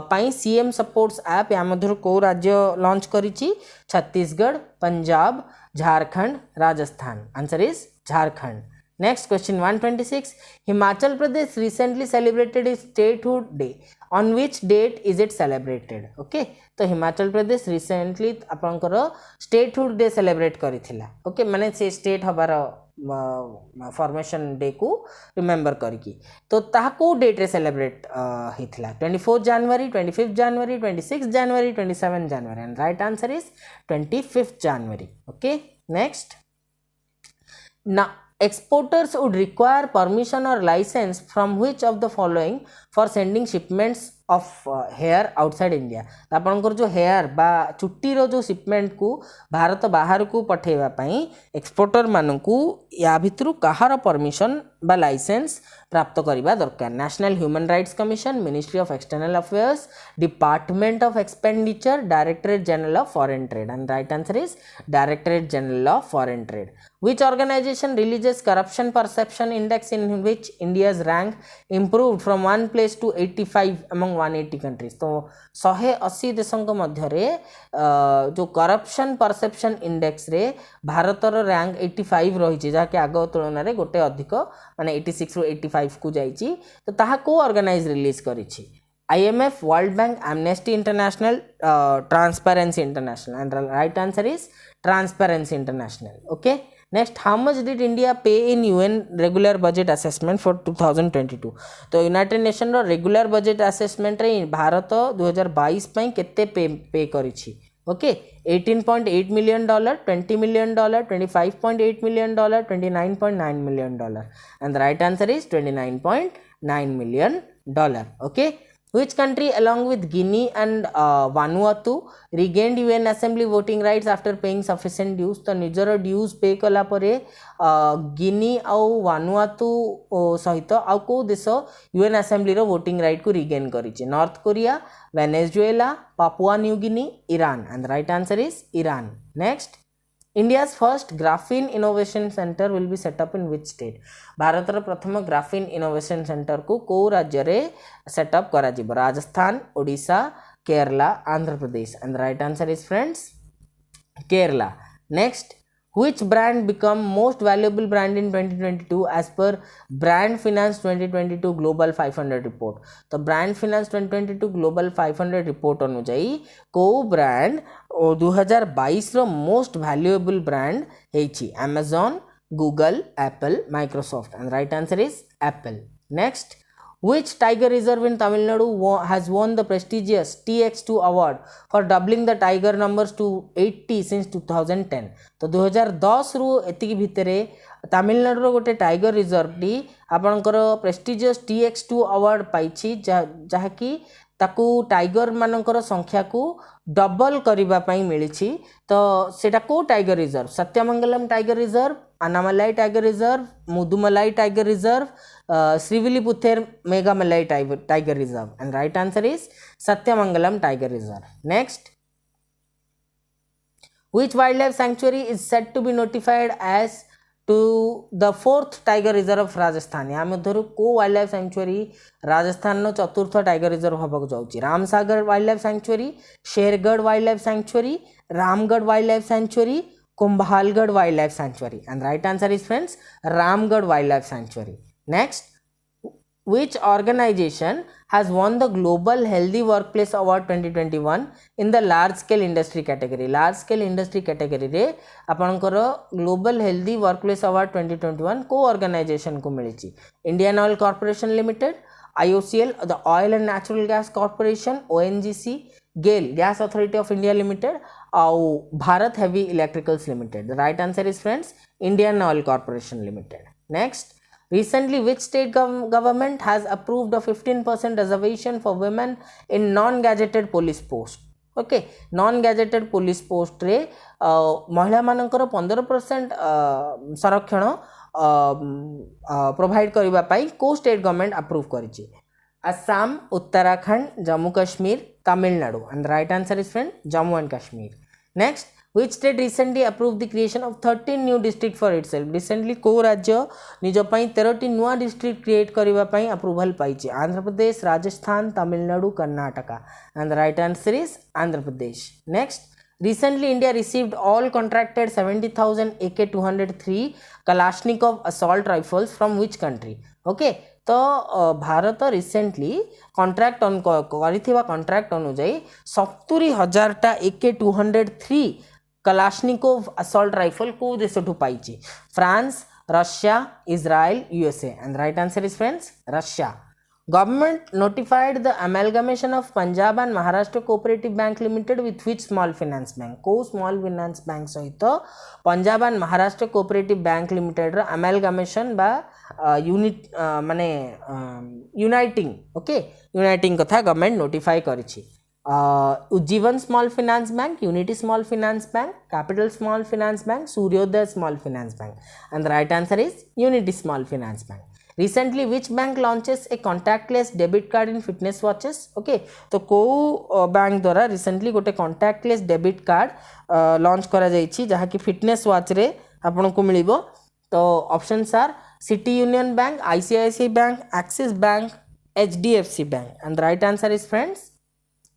पाई CM supports app या मध्य को राज्य launch करिछि? Chhattisgarh, Punjab, Jharkhand, Rajasthan. Answer is Jharkhand. Next question 126. Himachal Pradesh recently celebrated is statehood day. On which date is it celebrated? Okay, तो Himachal Pradesh recently आपनकर statehood day celebrate करिथिला. Okay, माने से स्टेट हबार फॉर्मेशन डे को रिमेंबर करकी. तो ताको डेट रे सेलिब्रेट हिथिला? 24 January, 25 January, 26 January, 27 January. And right answer is 25 January. Okay, next, now exporters would require permission or license from which of the following for sending shipments of hair outside India? आपनकर जो hair बा चुट्टी रो जो shipment को भारत बाहर को पठेवा पई exporter मानकू या भितरु कहार परमिशन बा लाइसेंस प्राप्त करबा दरकार national human rights commission ministry of external affairs department of expenditure directorate General of foreign trade and right answer is Directorate General of foreign trade which organization releases corruption perception index in which India's rank improved from 1 place to 85 among 180 countries तो 180 देशों मध्य जो corruption perception index रे भारतर rank 85 रही जहाँकि आग तुलन में गोटे अधिक माने 86 रु 85 को जाइए तो ताहा को ऑर्गेनाइज रिलीज करिछि IMF, World Bank, Amnesty International, Transparency International, and the right answer is Transparency International. Okay. Next, how much did India pay in UN regular budget assessment for 2022? तो यूनाइटेड नेशन रो regular budget assessment रे भारत 2022 पई केते pay करिछि okay 18.8 million dollar 20 million dollar 25.8 million dollar 29.9 million dollar and the right answer is 29.9 million dollar okay Which country along with Guinea and Vanuatu regained UN Assembly voting rights after paying sufficient dues? तो निजर dues पे कला परे गिनी आउ वानुआतु सहित आउ को देश UN Assembly रो वोटिंग राइट को रिगेन करिछि North Korea Venezuela Papua New Guinea Iran and right answer is Iran next India's first graphene innovation center will be set up in which state? भारतर प्रथम ग्राफीन इनोवेशन सेंटर को राज्य रे setup करा जिवो Rajasthan Odisha Kerala Andhra Pradesh and right answer is friends Kerala next Which brand become most valuable brand in 2022 as per Brand Finance 2022 Global 500 report? तो Brand Finance 2022 Global 500 report अनुजाई को brand 2022 रो मोस्ट वैल्यूएबल ब्रांड हेछि Amazon, Google, Apple, Microsoft and right answer is Apple. Next, which tiger reserve in Tamil Nadu has won the prestigious TX2 award for doubling the tiger numbers to 80 since 2010? तो 2010 रु एतिकी भितरे तमिलनाडु गोटे tiger reserve T आपणकर prestigious TX2 award पाइछि जहाँकि ताकू tiger मानकर संख्या को डबल करबा पई मिलिछि तो सेटा को tiger reserve Sathyamangalam tiger reserve Anamalai tiger reserve Mudumalai tiger reserve Srivilliputhur Megamalai tiger reserve and right answer is Sathyamangalam tiger reserve next which wildlife sanctuary is said to be notified as to the fourth tiger reserve of Rajasthan? या मध्यरु को wild life sanctuary Rajasthan नो चतुर्थ tiger reserve हबक जाउची Ramsagar wild life sanctuary Shergarh wild life sanctuary Ramgarh wild life sanctuary Kumbhalgarh wild life sanctuary and right answer is friends Ramgarh wild life sanctuary next which organization has won the Global Healthy Workplace Award 2021 in the large scale industry category? large scale industry category रे आपनकर Global Healthy Workplace Award 2021 को organization को मिलिछि Indian Oil Corporation Limited, IOCL the Oil and Natural Gas Corporation, ONGC, GAIL Gas Authority of India Limited और Bharat Heavy Electricals Limited. The right answer is friends Indian Oil Corporation Limited. Next, recently which state government has approved a 15% reservation for women in non-gazetted police post? Okay non gazetted police post रे महिला मानकर 15% संरक्षण provide करबा पई को state government approve करिछि Assam Uttarakhand Jammu Kashmir Tamil Nadu and right answer is friend Jammu and Kashmir next which state recently approved the creation of 13 new district for itself? recently को राज्य निज पई 13टी नुआ डिस्ट्रिक्ट क्रिएट करबा पई अप्रूवल पाइछि Andhra Pradesh Rajasthan Tamil Nadu Karnataka and the right answer is Andhra Pradesh next recently India received all contracted 70,000 AK-203 Kalashnikov assault rifles from which country? okay तो Bharat recently contract करिथिबा कॉन्ट्रैक्ट अनुଯାୟୀ 70,000टा AK-203 कलाशनिकोव असॉल्ट राइफल को देशठु पाइछि France Russia Israel USA and right answer is friends Russia Government notified the amalgamation of Punjab and Maharashtra Cooperative Bank Limited with which small finance bank? को small finance bank सहित Punjab and Maharashtra cooperative bank limited रो amalgamation बा unit माने uniting okay uniting कथा government notify करिछि Ujjivan small finance bank Unity small finance bank Capital small finance bank Suryoday small finance bank and the right answer is Unity small finance bank Recently which bank launches a contactless debit card in fitness watches? Okay, तो को bank द्वारा recently गोटे contactless debit card launch करा जाइछि जहा कि fitness watch रे आपन को मिलिबो। तो options are City Union Bank, ICICI Bank, Axis Bank, HDFC Bank, and the right answer is friends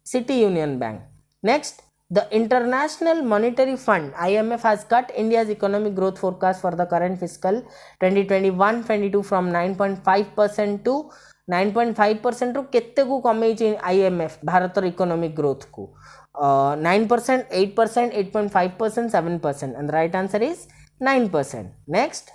City Union Bank. Next, the International Monetary Fund IMF has cut India's economic growth forecast for the current fiscal 2021-22 from 9.5% to 9.5% ରୁ କେତେକୁ କମେଇଛି IMF ଭାରତର economic ଗ୍ରୋଥକୁ 9%, 8%, 8.5%, 7%, and the right answer is 9%. Next,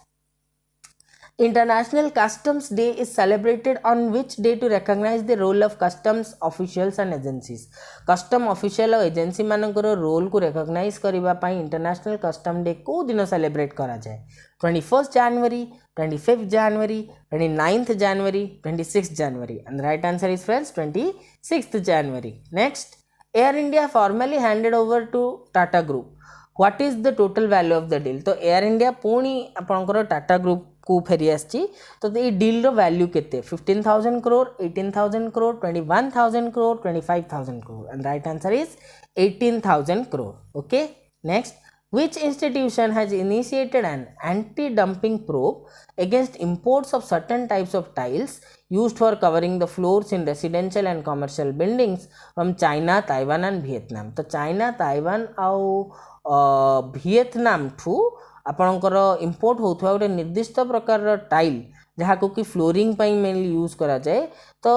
International Customs Day is celebrated on which day to recognize the role of customs officials and agencies? Custom official और agency मानकर role को recognize करिबा पाई International Custom Day को दिन celebrate करा जाए 21st January, 25th January, 29th January, 26th January, and the right answer is friends 26th January. Next, Air India formally handed over to Tata Group. What is the total value of the deal? तो Air India पुणी आपनकर Tata Group को फेरी आछि तो ये deal रो value केते 15,000 crore, 18,000 crore, 21,000 crore, 25,000 crore, and right answer is 18,000 crore. Okay, next, which institution has initiated an anti-dumping probe against imports of certain types of tiles used for covering the floors in residential and commercial buildings from China, Taiwan and Vietnam? तो China, Taiwan आउ Vietnam ठू आपणकर import होथुवा गोटे निर्दिष्ट प्रकार tile जहाँ को कि फ्लोरिंग पाई मेनली यूज करा जाए तो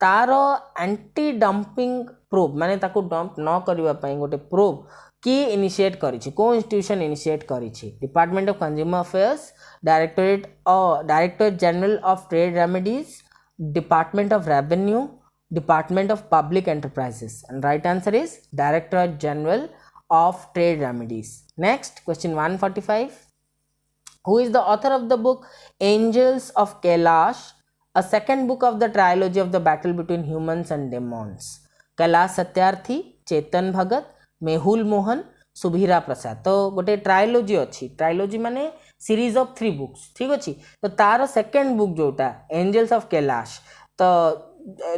तार एंटी डंपिंग प्रोब माने ताको डंप न करबा पाई गोटे प्रोब की इनिशिएट करिछि को इंस्टीट्यूशन इनिशिएट करिछि Department of Consumer Affairs Directorate General of Trade Remedies Department of Revenue Department of Public Enterprises and right answer is Directorate General of trade remedies. Next, question 145. Who is the author of the book Angels of Kailash, a second book of the trilogy of the battle between humans and demons? Kailash Satyarthi, Chetan Bhagat, Mehul Mohan, Subhira Prasad. तो गोटे trilogy अच्छी, trilogy माने series of 3 books, ठीक अच्छी। तो तार second book जोटा angels of Kailash, तो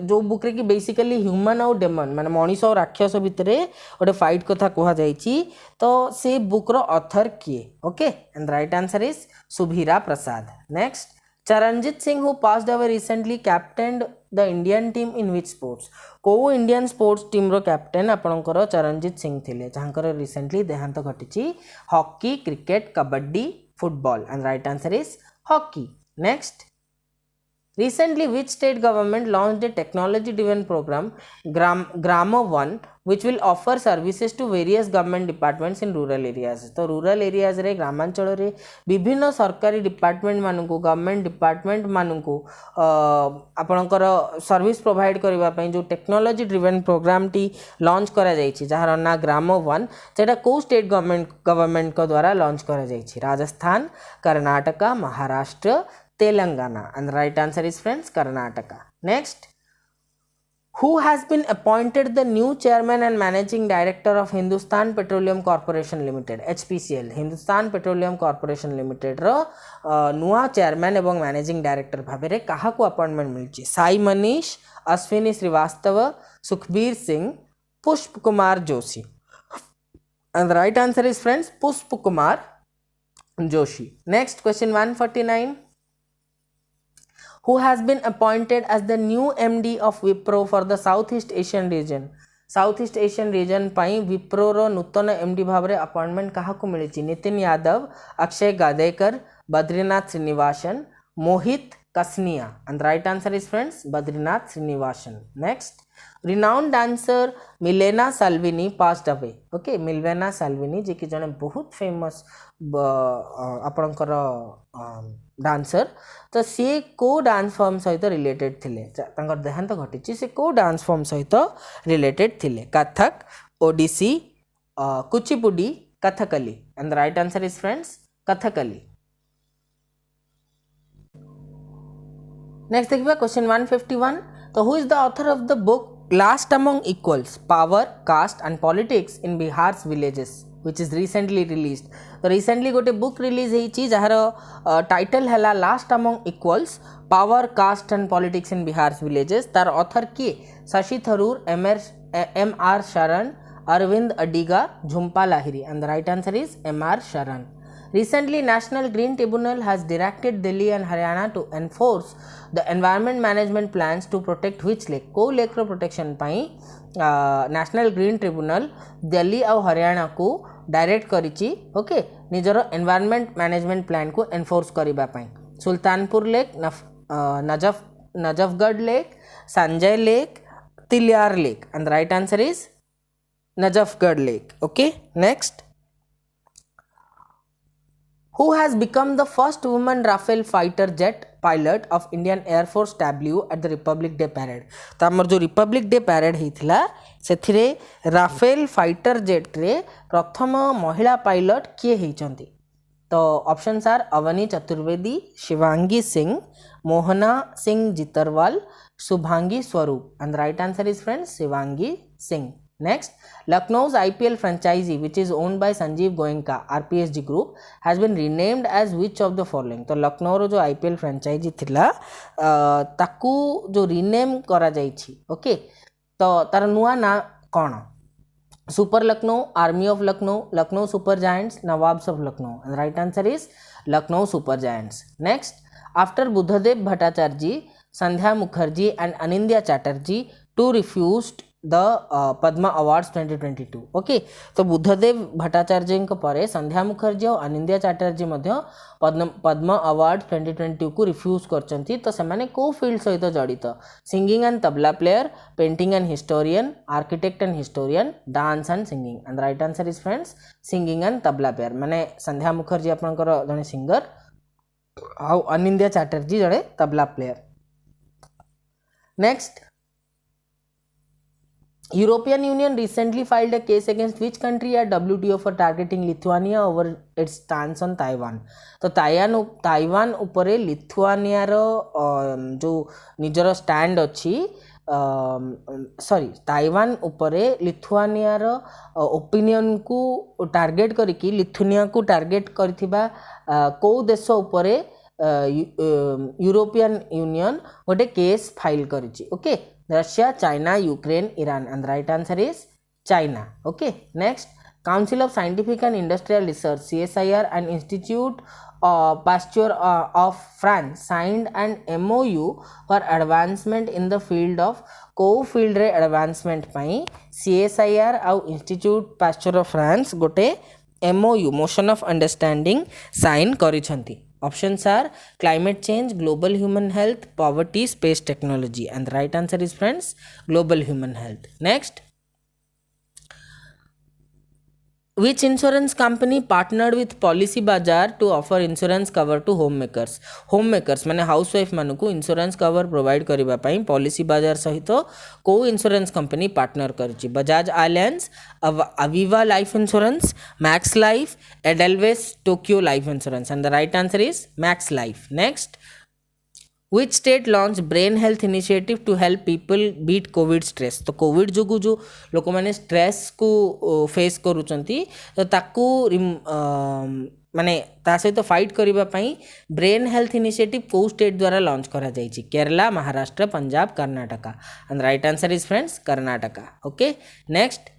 जो बुक रे कि बेसिकली ह्यूमन और डेमन माने मनीष और राक्षस भितर गोटे फाइट कथा कहा जाइछि तो से बुक रो ऑथर किए? Okay, and right answer is Subhira Prasad. Next, Charanjit Singh who passed away recently captained the Indian team in which sports? को इंडियन स्पोर्ट्स टीम रो कैप्टेन आपणकर चरणजीत सिंह थिले जहाँकर रिसेंटली देहांत घटिछि? Hockey, cricket, kabaddi, football, and right answer is hockey. Next, recently which state government launched a technology driven program Gramo 1 which will offer services to various government departments in rural areas? तो rural areas रे ग्रामांचल रे विभिन्न सरकारी department मानकु government department मानकु आपणकर service provide करबा पई जो टेक्नोलॉजी ड्रिवन प्रोग्राम टी लॉन्च करा जाइछि जहार ना ग्रामो 1 सेटा को स्टेट गवर्नमेंट को द्वारा लॉन्च करा जाइछि? Rajasthan, Karnataka, Maharashtra, Telangana, and the right answer is friends Karnataka. Next, who has been appointed the new chairman and managing director of Hindustan Petroleum Corporation Limited HPCL? Hindustan Petroleum Corporation Limited रो नुआ chairman एवं managing director भाबरे कहा को appointment मिलछि? Sai Manish, Ashwini Srivastava, Sukhbir Singh, पुष्प Kumar Joshi, and the right answer is friends पुष्प Kumar Joshi. Next, question 149. Who has been appointed as the new MD of Wipro for the Southeast Asian region? Southeast Asian region पाई विप्रो रो नूतन MD भावरे appointment कहा को मिली? Nitin Yadav, Akshay Gadekar, Badrinath Srinivasan, Mohit Kasniya, and the right answer is friends Badrinath Srinivasan. Next, renowned dancer Milena Salvini passed away. Okay, Milena Salvini जे कि जने बहुत फेमस आपणकर डांसर तो सी को डांस फॉर्म सहित रिलेटेड थिले तांकर देहांत घटिछि से को डांस फॉर्म सहित रिलेटेड थिले? Kathak, Odissi, Kuchipudi, Kathakali, and the right answer is friends Kathakali. Next देखिबा क्वेश्चन 151. तो who is the author of the book last among equals power, caste and politics in Bihar's villages? which is recently released. तो recently गोटे book release ହେଇଛି ଯାହାର title ହେଲା Last Among Equals Power, Caste and Politics in Bihar's Villages. तार author किए Shashi Tharoor, M.R. Sharan, Arvind Adiga, Jhumpa Lahiri, and the right answer is M.R. Sharan. Recently, National Green Tribunal has directed Delhi and Haryana to enforce the environment management plans to protect which lake? को lake रो protection पाई National Green Tribunal Delhi और हरियाणा को direct करिछि okay निजर environment management plan को enforce करिबा पाई Sultanpur lake, Najafgarh lake, Sanjay lake, Tilyar lake, and the right answer is Najafgarh Lake. Okay, next. Who has become the first woman Rafale fighter jet pilot of Indian Air Force debut at the Republic Day parade? तो आमर जो Republic Day parade हितला सेथिरे Rafale fighter jet रे प्रथम महिला pilot किए हिचंती तो options are Avani Chaturvedi, Shivangi Singh, Mohana Singh Jitarwal, Shubhangi Swaroop, and the right answer is friends Shivangi Singh. Next, Lucknow's IPL franchisee, which is owned by Sanjeev Goenka RPSG Group, has been renamed as which of the following? तो लखनऊ रो जो IPL franchisee थिला ताकू जो rename करा जाइछि okay तो तार नुआ ना कौन super Lucknow, army of Lucknow, Lucknow super giants, nawabs of Lucknow, and the right answer is Lucknow super giants. Next, after Buddhadev Bhattacharjee, Sandhya Mukherjee and Anindya Chatterjee two refused the Padma Awards 2022. Okay तो बुद्धदेव भट्टाचार्य परे संध्या मुखर्जी और अनिंद्या चैटर्जी पद्म अवार्ड 2022 को refuse करचंती तो सेमाने को field सहित जड़ित singing and tabla player, painting and historian, architect and historian, dance and singing, and the right answer is friends singing and tabla player माने संध्या मुखर्जी आपनकर जने सिंगर और अनिंद्या चैटर्जी जड़े tabla player. Next, European Union recently filed a case against which country at WTO for targeting Lithuania over its stance on Taiwan? तो Taiwan उपरे Lithuania रो जो निजर स्टैंड अच्छी सॉरी ताइवान उपरे लिथुआनिया रो ओपिनियन को टार्गेट करिकी लिथुनिया को टार्गेट करथिबा को देश उपरे यूरोपियन यूनियन गोटे केस फाइल करिछि okay Russia, China, Ukraine, Iran, and the right answer is China. Okay, next, Council of Scientific and Industrial Research CSIR and Institute Pasteur of France signed an MOU for advancement in the field of co-field रे advancement पाई CSIR और Institute Pasteur of France गोटे MOU motion of understanding sign करिछंती. Options are climate change, global human health, poverty, space technology, and the right answer is friends global human health. Next, which insurance company partnered with Policy Bazaar to offer insurance cover to homemakers? Homemakers माने housewife मानु को insurance cover provide करिबा पई policy बाजार सहित को insurance company partner करछि Bajaj Allianz, Aviva Life Insurance, Max Life, Edelweiss Tokyo Life Insurance, and the right answer is Max Life. Next, which state launched brain health initiative to help people beat covid stress? तो Covid जो लोक मैंने stress को face करूचंती तो ताकू माने ता सहित फाइट करिबा पई ब्रेन हेल्थ इनिशिएटिव को स्टेट द्वारा लॉन्च करा जाइछि Kerala, Maharashtra, Punjab, Karnataka, and right answer is friends Karnataka. Okay, next,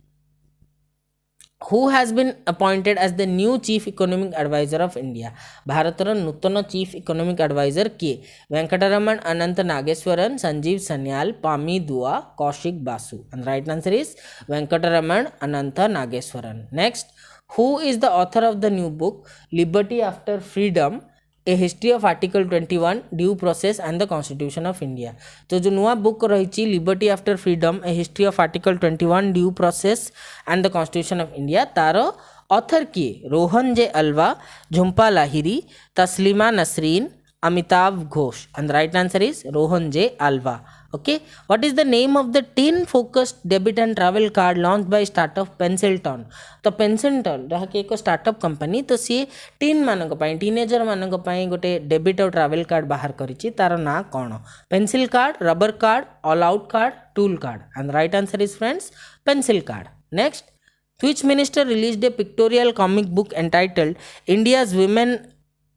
who has been appointed as the new chief economic advisor of India? भारतर नूतन चीफ इकोनॉमिक एडवाइजर किए वेंकटरमण अनंत नागेश्वरन, संजीव सन्याल, पामी दुआ, Kaushik Basu, and right answer is Venkataraman Anant Nageswaran. Next, who is the author of the new book Liberty After Freedom, A History of Article 21, Due Process and the Constitution of India? तो जो नुआ book रही Liberty After Freedom A History of Article 21, Due Process and the Constitution of India तार author किए Rohan J Alva, Jhumpa Lahiri, Taslima Nasrin, Amitav Ghosh, and the right answer is Rohan J Alva. Okay, what is the name of the teen focused debit and travel card launched by startup Pencilton? तो Pencilton जहाँ की एक startup company तो सी tin मानक पाई teenager मानक पाई गोटे डेबिट और ट्रैवल कार्ड बाहर करिछि तार ना कौन? Pencil card, rubber card, all out card, tool card, and right answer is friend's pencil card. Next, Which minister released a pictorial comic book entitled India's Women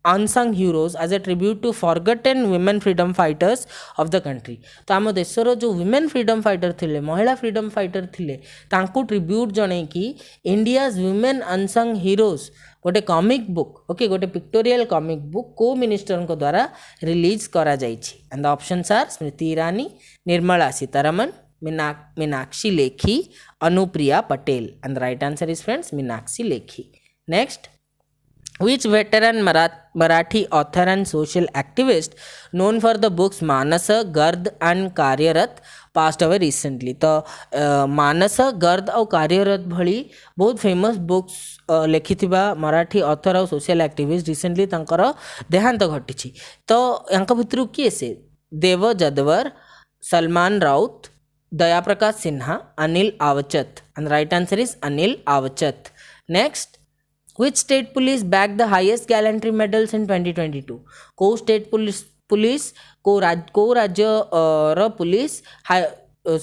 Unsung Heroes as a tribute to forgotten women freedom fighters of the country? तो आम देशर जो women freedom fighter थिले महिला freedom fighter थिले तांको tribute जणे कि India's Women Unsung Heroes गोटे कॉमिक बुक ओके गोटे पिक्टोरियल कॉमिक बुक को मिनिस्टर को द्वारा रिलीज करा जाइछि and the options are Smriti Irani, Nirmala Sitharaman, Meenakshi Lekhi, Anupriya Patel and the right answer is friends Meenakshi Lekhi. Next, which veteran Marathi author and social activist known for the books Manasa, Gard and Karyarat passed away recently? तो मानस, गर्द और कार्यरत भली बहुत फेमस बुक्स लिखिथिबा Marathi author और social activist recently तांकर देहांत घटिछि. तो यांक भितरु किए से Dev Jadhavar, Salman Raut, Daya Prakash Sinha, Anil Awachat and right answer is Anil Awachat. Next, which state police bagged the highest gallantry medals in 2022? को स्टेट पुलिस को राज्य रो पुलिस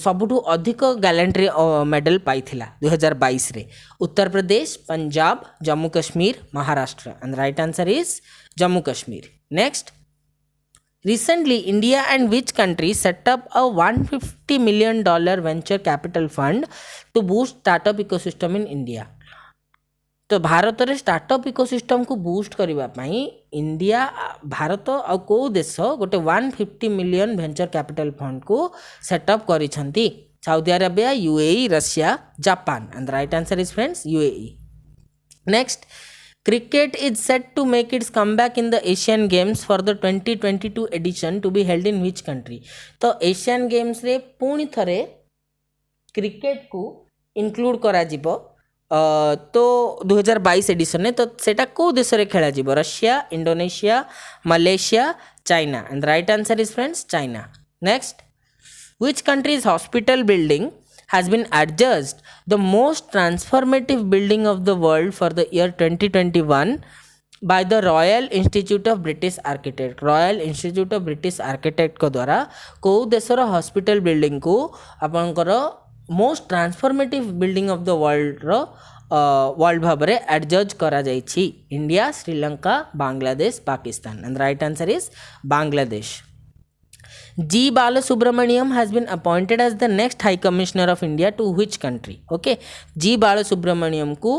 सबुठु अधिक गैलेंट्री मेडल पाइथिला 2022 रे? Uttar Pradesh, Punjab, Jammu Kashmir, Maharashtra and right answer is Jammu Kashmir. Next, recently India and which country set up a $150 million venture capital fund to boost startup ecosystem in India? तो भारत रे startup ecosystem को boost करने India Bharat आ को देश गोटे 150 मिलियन वेंचर कैपिटल फंड को setup करिसेंती? Saudi Arabia, UAE, Russia, Japan and the right answer is friends UAE. Next, cricket is set to make its comeback in the Asian Games for the 2022 edition to be held in which country? तो Asian games रे पुणी थरे cricket को include करा जिवो तो 2022 addition ने. तो सेटा को देश रे खेला जिवो? Russia, Indonesia, Malaysia, China and right answer is friends China. Next, which country's hospital building has been adjudged the most transformative building of the world for the year 2021 by the Royal Institute of British Architects? Royal Institute of British Architects को द्वारा को देशर hospital building को आपनकर most transformative building of the world भाव में एडजज करा जाइछि? India, Sri Lanka, Bangladesh, Pakistan and right answer is Bangladesh. G. Balasubramaniam has been appointed as the next High Commissioner of India to which country? Okay, G. Balasubramaniam को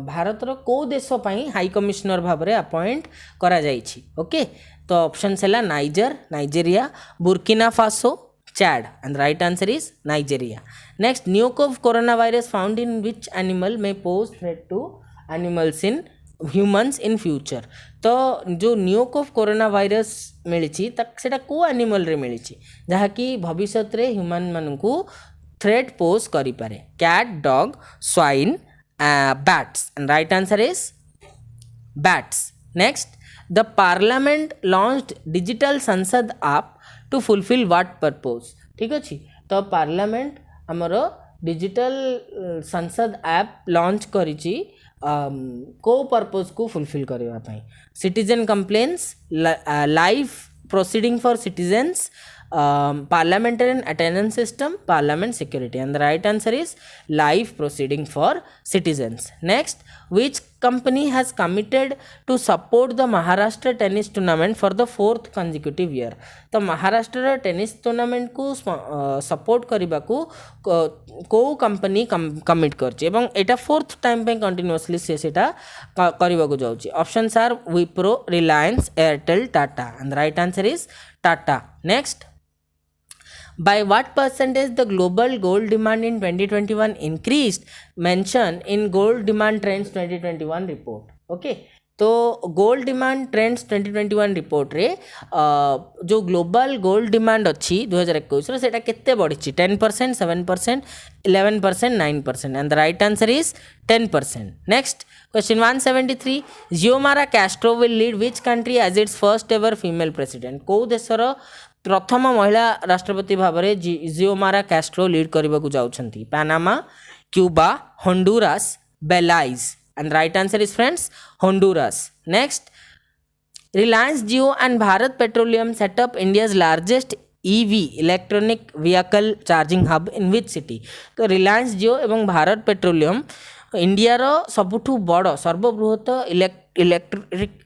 भारतर को देश पई हाई कमिश्नर भाव में अपॉइंट करा जाइछि? ओके, तो ऑप्शन है Nigeria, Burkina Faso, Chad and right answer is Nigeria. Next, NeoCoV corona virus found in which animal may pose threat to animals in humans in future? तो जो न्यूकोव corona virus मिली सेटा को animal रे मिली जहाँकि भविष्य रे ह्यूमन मानकू threat pose करि पारे? Cat, dog, swine, bats and right answer is bats. Next, the parliament launched digital Sansad app to fulfil what purpose? ठीक अच्छे, तो पार्लियामेंट आमर डिजिटल संसद ऐप लॉन्च करिछि को पर्पज को फुलफिल करने? Citizen complaints, live proceeding for citizens, parliamentarian attendance system, parliament security and the right answer is live proceeding for citizens. Next, which company has committed to support the Maharashtra tennis tournament for the 4th consecutive year? तो Maharashtra tennis tournament को support करने को company commit कर एटा 4th time पे continuously सेटा करने को जाउची? Options are Wipro, Reliance, Airtel, Tata and right answer is Tata. Next, by what percentage the global gold demand in 2021 increased? Mention in gold demand trends 2021 report. Okay, तो gold demand trends 2021 report रे जो global gold demand अच्छी 2021 सेटा केते बढ़ी? 10%, 7%, 11%, 9% and the right answer is 10%. Next, question 173, Xiomara Castro will lead which country as its first ever female president? को देशर प्रथम महिला राष्ट्रपति भाव में जियोमारा कैस्ट्रो लीड करने को जाउछंती? Panama, Cuba, Honduras, Belize and right answer is friends Honduras. Next, Reliance Jio and Bharat Petroleum setup India's largest EV electronic vehicle charging hub in which city. तो रिलायंस जियो एवं भारत पेट्रोलियम इंडियार सबुठु बड़ सर्वबृहत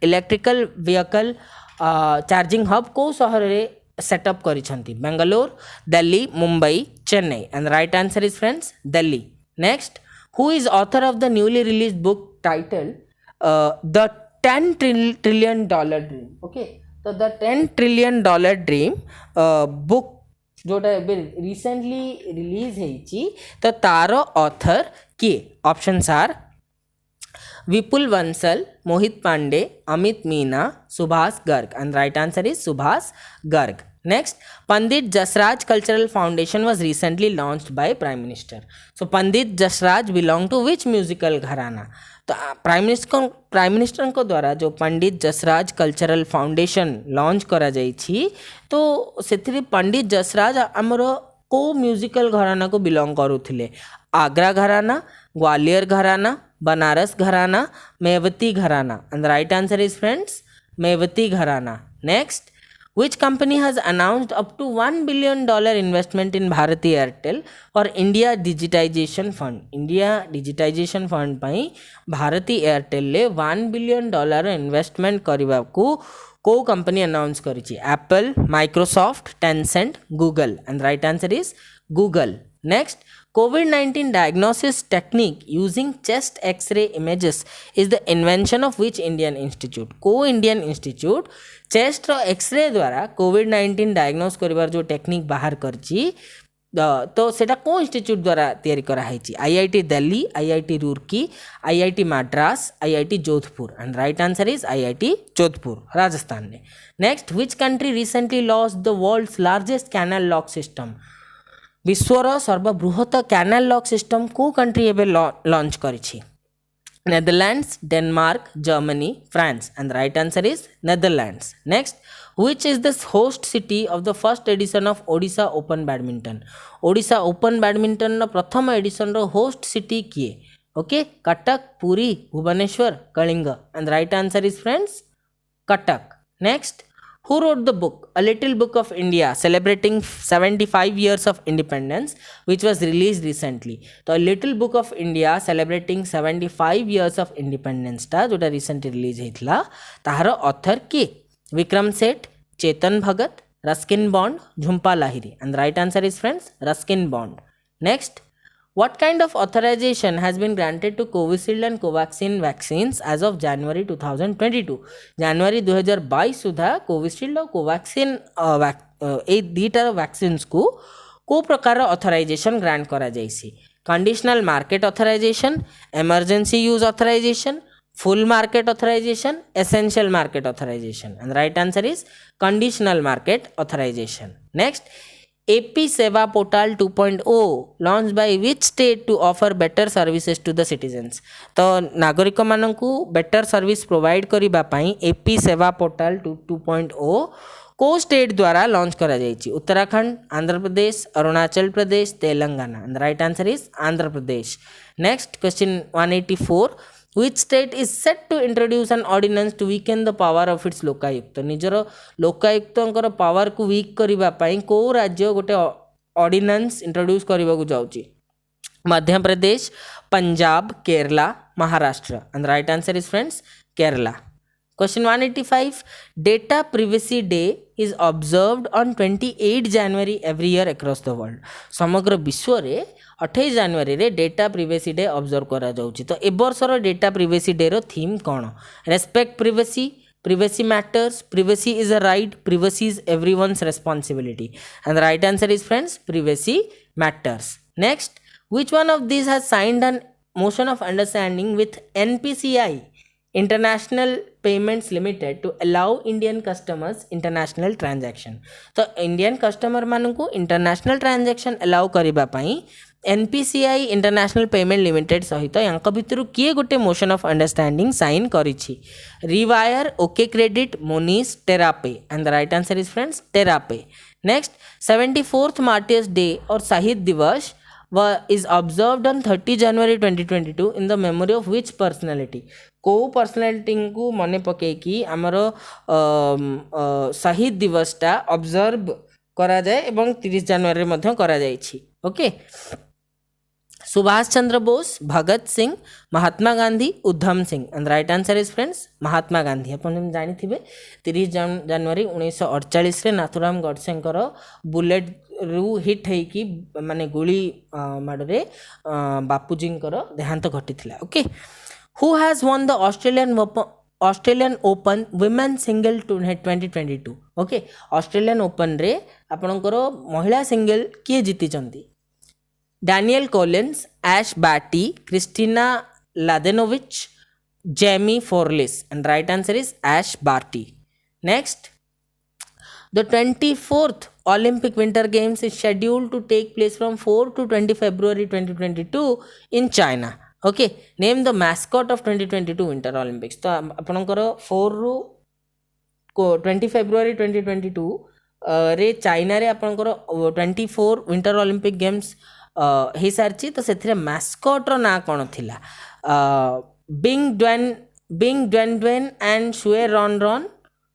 इलेक्ट्रिकल व्हीकल चार्जिंग हब को शहर रे setup करिसेंती Bangalore, Delhi, Mumbai, Chennai and right answer is friends Delhi. Next, who is author of the newly release book title the $10 trillion dream. Okay, तो द $10 ट्रिलियन ड्रीम बुक जोटा रिसेंटली रिलीज होईची तो तार ऑथर किए? Options are Vipul Bansal, Mohit Pandey, Amit Meena, Subhash Garg and right answer is Subhash Garg. Next, Pandit Jasraj Cultural Foundation was recently launched by Prime Minister. So Pandit Jasraj belong to which musical घराना? तो prime minister को द्वारा जो Pandit Jasraj cultural foundation launch करा जाइछि तो सेथिरे पंडित जसराज आमर को म्यूजिकल घराना को बिलोंग करुथिले? आगरा घराना, ग्वालियर घराना, Banaras Gharana, Mewati Gharana and right answer is friends Mewati Gharana. Next, which company has announced up to $1 billion investment in Bharati Airtel for India Digitization Fund? India Digitization Fund ପାଇଁ भारती एयरटेल ले $1 billion इन्वेस्टमेंट करने को कंपनी अनाउंस करिछि? Apple, Microsoft, Tencent, Google and right answer is Google. Next, COVID-19 diagnosis technique using chest X-ray images is the invention of which Indian institute? को Indian institute chest रो x ray द्वारा COVID-19 diagnose करिवार जो technique बाहर करछि तो सेटा को institute द्वारा तैयारी करा हैछि? IIT Delhi, IIT Roorkee, IIT Madras, IIT Jodhpur and right answer is IIT Jodhpur Rajasthan ने। Next, which country recently launched the world's largest canal lock system? विश्वर सर्वबृहत कैनाल लॉक सिस्टम को कंट्री एबे लॉन्च करिछि? Netherlands, Denmark, Germany, France and right answer is Netherlands. Next, which is the host city of the first edition of Odisha open badminton? Odisha open badminton रो प्रथम edition रो host city किए? Okay, Cuttack, Puri, Bhubaneswar, Kalinga and right answer is friends Cuttack. Next, who wrote the book A Little Book of India celebrating 75 years of independence which was released recently? तो A Little Book of India celebrating 75 years of independence टा जोटा recently release हेतला ताहार author के? Vikram Seth, Chetan Bhagat, Ruskin Bond, Jhumpa Lahiri and right answer is friends Ruskin Bond. Next, what kind of authorization has been granted to Covishield and Covaxin vaccines as of January 2022? जनवरी 2022 सुधा Covishield और Covaxin ए दीटार vaccines को प्रकार authorisation grant करा जाइसी? Conditional market authorisation, emergency use authorisation, full market authorisation, essential market authorisation and right answer is conditional market authorisation. Next, AP Seva Portal 2.0 launched by which state to offer better services to the citizens? तो नागरिक मानकु better service provide करिबा पई AP सेवा portal 2.0 को state द्वारा launch करा जाइछि? Uttarakhand, Andhra Pradesh, Arunachal Pradesh, Telangana and right answer is Andhra Pradesh. Next, question 184, which state is set to introduce an ordinance to weaken the power of its Lokayukta? निजर लोकायुक्तंकर पावर को वीक करिबा पई को राज्य गोटे ऑर्डिनेंस इंट्रोड्यूस करबा को जाउची? Madhya Pradesh, Punjab, Kerala, Maharashtra and right answer is friends Kerala. Question 185, Data Privacy Day is observed on 28 January every year across the world. समग्र विश्व रे 28 जनवरी रे डेटा प्रिवेसी डे ऑब्जर्व करा जाउची। तो ए वर्षर डेटा प्रिवेसी डे रो थीम कोन? Respect privacy, privacy matters, privacy is a right, privacy is everyone's responsibility, and the right answer is friends privacy matters. Next, which one of these has signed an motion of understanding with NPCI International Payments Limited to allow Indian customers international transaction? तो Indian customer मानकु international transaction allow करिबा पई NPCI International Payment Limited सहित यांक भितरु किए गोटे motion of understanding sign करिछि? Rewire, okay credit, Monese, TerraPay, and the right answer is friends TerraPay. Next, 74th martyrs day और शहीद दिवस is observed on 30 January 2022 in the memory of which personality? को personality को मन पकईकि आमर शहीद दिवसटा observe करा जाए एवं 30 जनवरी मध्य करा जाइछि okay Subhash Chandra Bose Bhagat Singh Mahatma Gandhi Udham Singh and right answer is friends Mahatma Gandhi अपन जानी थिबे 30 जनवरी 1948 रे नाथुराम गडसेंकर बुलेट रु हिट हेकी माने गोली माडरे बापूजींकर देहांत घटिथिला okay who has won the Australian Open women single 2022 okay Australian Open रे आपणकर महिला सिंगल किए जीतिचंती Danielle Collins Ash Barty Kristina Mladenovic Jaimee Fourlis and right answer is Ash Barty next the 24th Olympic Winter Games is scheduled to take place from 4 to 20 February 2022 in China okay name the mascot of 2022 Winter Olympics तो आपनकर 4 रु 20 February 2022 रे China रे आपनकर 24 Winter Olympic Games हे सारची तो सेथिरे mascot रो ना कोन थिला Bing Dwen and Shuey Rhon Rhon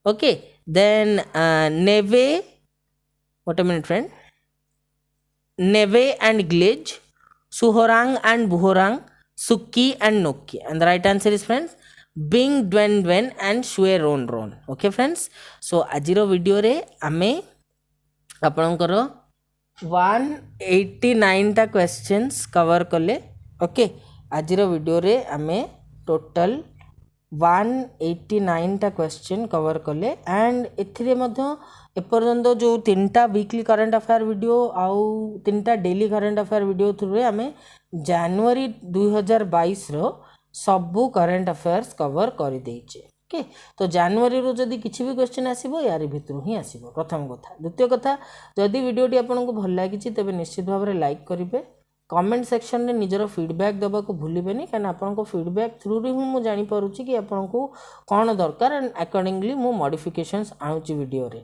okay then Neve what a minute friend Neve and Gliz Soohorang and Buhorang Sukki and Nokki and the right answer is friends Bing Dwen and Shuey Rhon Rhon okay friends so आजिरो video रे आमे आपनकर 189 टा questions cover कले okay आजिर video रे आमे total 189 टा क्वेश्चन कवर कले एंड एथिरे मध्य एपर्यंत जो 3टा वीकली करंट अफेयर वीडियो आउ 3टा daily current affair video through आमे जनवरी 2022 रो सबु करंट अफेयर्स कवर कर देइचे ओके तो जनवरी रो जदि किछि भी क्वेश्चन आसीबो यारी भितरु ही आसीबो प्रथम कथा द्वितीय कथा जदि वीडियोटी आपनको भल लागिछि तबे निश्चित भाव रे लाइक करिवे कमेंट सेक्शन में निजर फीडबैक देवा को भूलिबेनी कारण आपनको फीडबैक थ्रू रे हूँ जानी पारुछि कि आपनको कौन दरकार एंड अकॉर्डिंगली मु मॉडिफिकेशंस आउछि वीडियो रे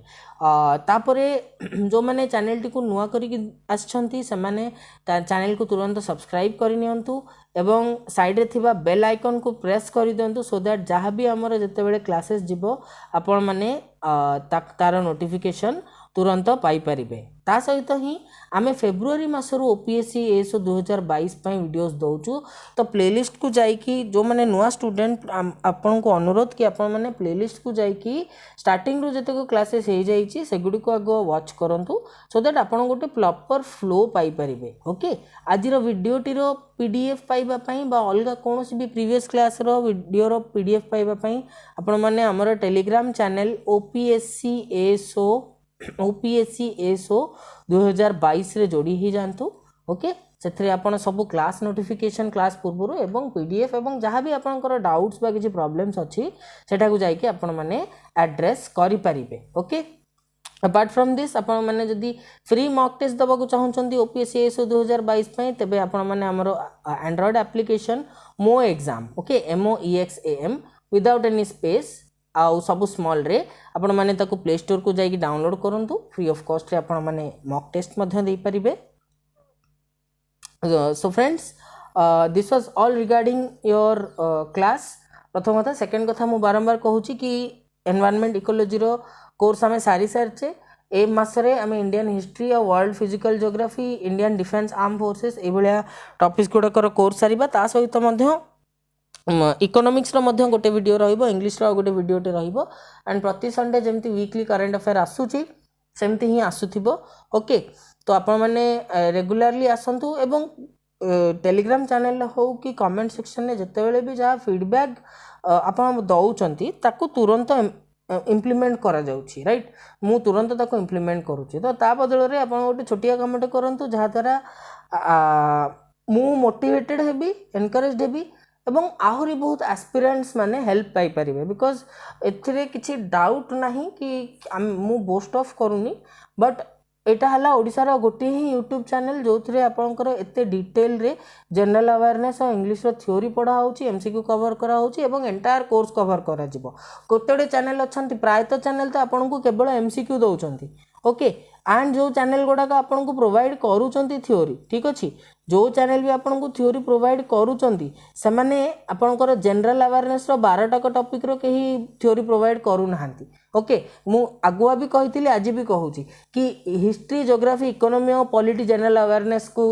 तापरे जो माने चैनल टी को नुआ करी आछंती से माने चैनल को तुरंत सब्सक्राइब करि नियंतु एवं साइड रे थिबा बेल आइकन को प्रेस करि दियंतु सो दैट जहाँ भी हमर जते बेले क्लासेस जिवो आपण माने तार नोटिफिकेशन तुरंत पाई परिबे ता सहित ही आमे फेब्रुआरी मासरु ओपीएससी एसओ 2022 पई वीडियोस दउचु तो प्लेलिस्ट को जाई कि जो माने नुआ स्टूडेंट आपन को अनुरोध कि आपन माने प्लेलिस्ट को जाई कि स्टार्टिंग रु जते को क्लासेस हे जाई छि सेगुडी को आगो वॉच करंतु सो दैट आपन गोटे प्रॉपर फ्लो पाई परिबे ओके आजिरो वीडियोटी रो पीडीएफ पाइबा पई बा अलगा कोनोसी भी प्रीवियस क्लास रो वीडियो रो पीडीएफ पाइबा पई आपन माने हमर टेलीग्राम चैनल ओपीएससी एसओ 2022 रे जोड़ी ही जानतु ओके सेथरे आपण सब क्लास नोटिफिकेशन क्लास पूर्व एवं पीडीएफ एवं जहाँ भी आपनकर डाउट्स बा किछि प्रॉब्लम्स अछि सेटा को जाई कि आपण माने एड्रेस करि परिबे ओके अपार्ट फ्रॉम दिस आपण माने जदी फ्री मॉक टेस्ट दबा को चाहउचंती ओपीएससी एसओ 2022 पई तबे आपण माने हमरो एंड्रॉइड एप्लीकेशन मो exam okay MOEXAM without any space आउ सब स्मॉल रे आपण माने ताको प्ले स्टोर को जाई डाउनलोड करंतु फ्री ऑफ कॉस्ट रे आपण माने मॉक टेस्ट मध्य दे परिबे so friends this was all regarding your class प्रथम कथा सेकंड कथा मु बारंबार कहूची कि एनवायरनमेंट इकोलॉजी रो कोर्स हमें सारी सारचे ए मासरे हमें इंडियन हिस्ट्री और world physical geography Indian defence arm forces ए भलिया टॉपिक्स गुडकर कोर्स सारिबा ता सहित मध्य इकोनॉमिक्स रो मध्य गोटे वीडियो रहिबो इंग्लिश रो गोटे वीडियोटे रहिबो एंड प्रति संडे जेमती वीकली करंट अफेयर आसुची सेमती ही आसुथिबो ओके तो आपण माने रेगुलरली आसंतु एवं टेलीग्राम चैनल हो कि कमेंट सेक्शन में जते बेले भी जहाँ फीडबैक आपण दउचंती ताको तुरंत इम्प्लीमेंट करा जाउची राइट मु तुरंत ताको इम्प्लीमेंट करूची तो ता बदल रे आपण गोटे छोटिया कमेंट करंतु जहाँ द्वारा मु मोटिवेटेड हेबी एनकरेज्ड हेबी एवं आहुरी बहुत एस्पिरेंट्स माने हेल्प पाई परिबे बिकॉज एथिरे किछि डाउट नाही कि मु बोस्ट ऑफ करूनी बट एटा हला ओडिसा रो गोटे ही यूट्यूब चैनल जो थरे आपनकर एते डिटेल रे जनरल अवेयरनेस और इंग्लिश रो थ्योरी पढ़ा होची एमसीक्यू कवर करा होची एवं एंटायर कोर्स कवर करा जिवो कोतेडे चैनल अछंती प्रायत चैनल तो आपन को केवल एमसीक्यू दउचंती ओके एंड जो चैनल गुड़ाक आपको प्रोवाइड करूँ थियोरी ठीक अच्छे जो चैनल भी आपको थियोरी प्रोवाइड करूँ से आपंकर जनरल अवेयरनेस 12टा टॉपिक रो कहीं थियोरी प्रोवाइड करूना ओके मु आगुआ भी कही आज भी कहूँ कि हिस्ट्री ज्योग्राफी इकोनॉमी और पॉलिटी जनरल अवेयरनेस को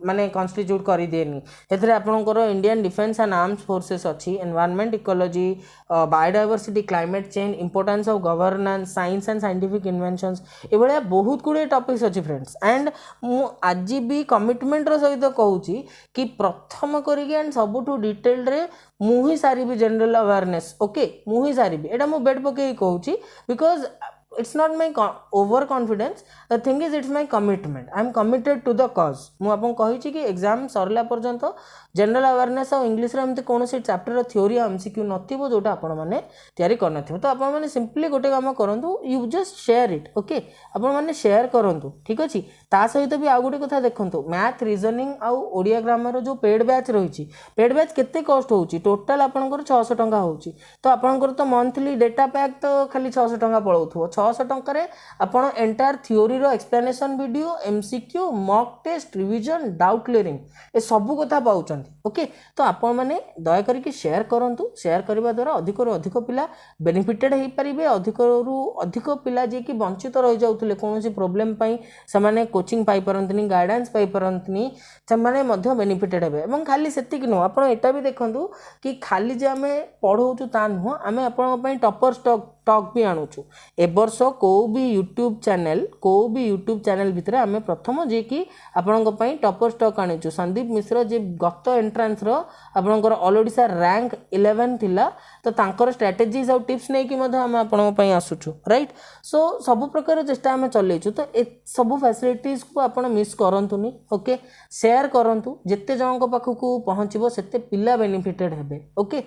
माने कॉन्स्टिट्यूट कर दिएनी एथरे आपनकर Indian defence and arms forces अच्छी environment ecology biodiversity climate change importance of governance science and scientific inventions ये भाया बहुत गुड़े टॉपिक्स अच्छी फ्रेंड्स एंड मु आज भी कमिटमेंट सहित कहूँ कि प्रथम करिके एंड सबुठु डिटेल रे मु ही सारी जनरल अवेयरनेस ओके मु ही सारी एटा मु बेड पके कहूँ because it's not my over confidence the thing is it's my commitment I am committed to the cause मु आपन कहि कि एग्जाम सरला पर्यंत जनरल अवेयरनेस और इंग्लिश रे एमते कोनोसी चैप्टर थ्योरी एमसीक्यू नथिबो जोटा आपन माने तयारी करन थिबो तो आपन माने सिंपली गोटे काम करंतु you just share it okay आपन माने शेयर करंतु ठीक अछि ता सहित भी आ गोटे कथा देखंतु मैथ रीजनिंग आ ओडिया ग्रामर जो पेड बैच रहिछि पेड बैच केते कॉस्ट होउछि टोटल आपनकर 600 टंका होउछि तो आपनकर तो मंथली डेटा पैक तो खाली 600 टंका पळौथुबो 600 टंका रे आपण एंटायर थ्योरी रो explanation video MCQ mock test revision doubt clearing ए सब कथा पाउछन ओके तो आपण माने दया करके शेयर करंतु शेयर करबा द्वारा अधिक रु अधिक पिला बेनिफिटेड हे परिबे अधिक रु अधिक पिला जे कि वंचित रहि जाउतले कोनोसी प्रॉब्लम पई समाने कोचिंग पाई परंतनी गाइडेंस पाई परंतनी समाने मध्य बेनिफिटेड हेबे एवं खाली सेतिक नो आपण एटा भी देखंतु कि खाली जे हमें पढौचु ता नुह हमें आपण पई टॉपर स्टॉक भी आणुछु ए वर्ष को भी यूट्यूब चैनल भितर आम प्रथम जे कि आपण टॉपर स्टॉक आनीचु संदीप मिश्र जे गत एंट्रांस रो आपणकर ऑल ओडिशा रैंक 11 थिला तो तांकर स्ट्रेटजीज और टिप्स नै कि मध हम आपण पई आसुछु राइट सो सब प्रकार चेष्टा आम चलेछु तो ए सब फैसिलिटीज को आपण मिस करंतुनी ओके शेयर करंतु जेते जनक पाखकू पहुँचबो सेते पिला बेनिफिटेड हेबे okay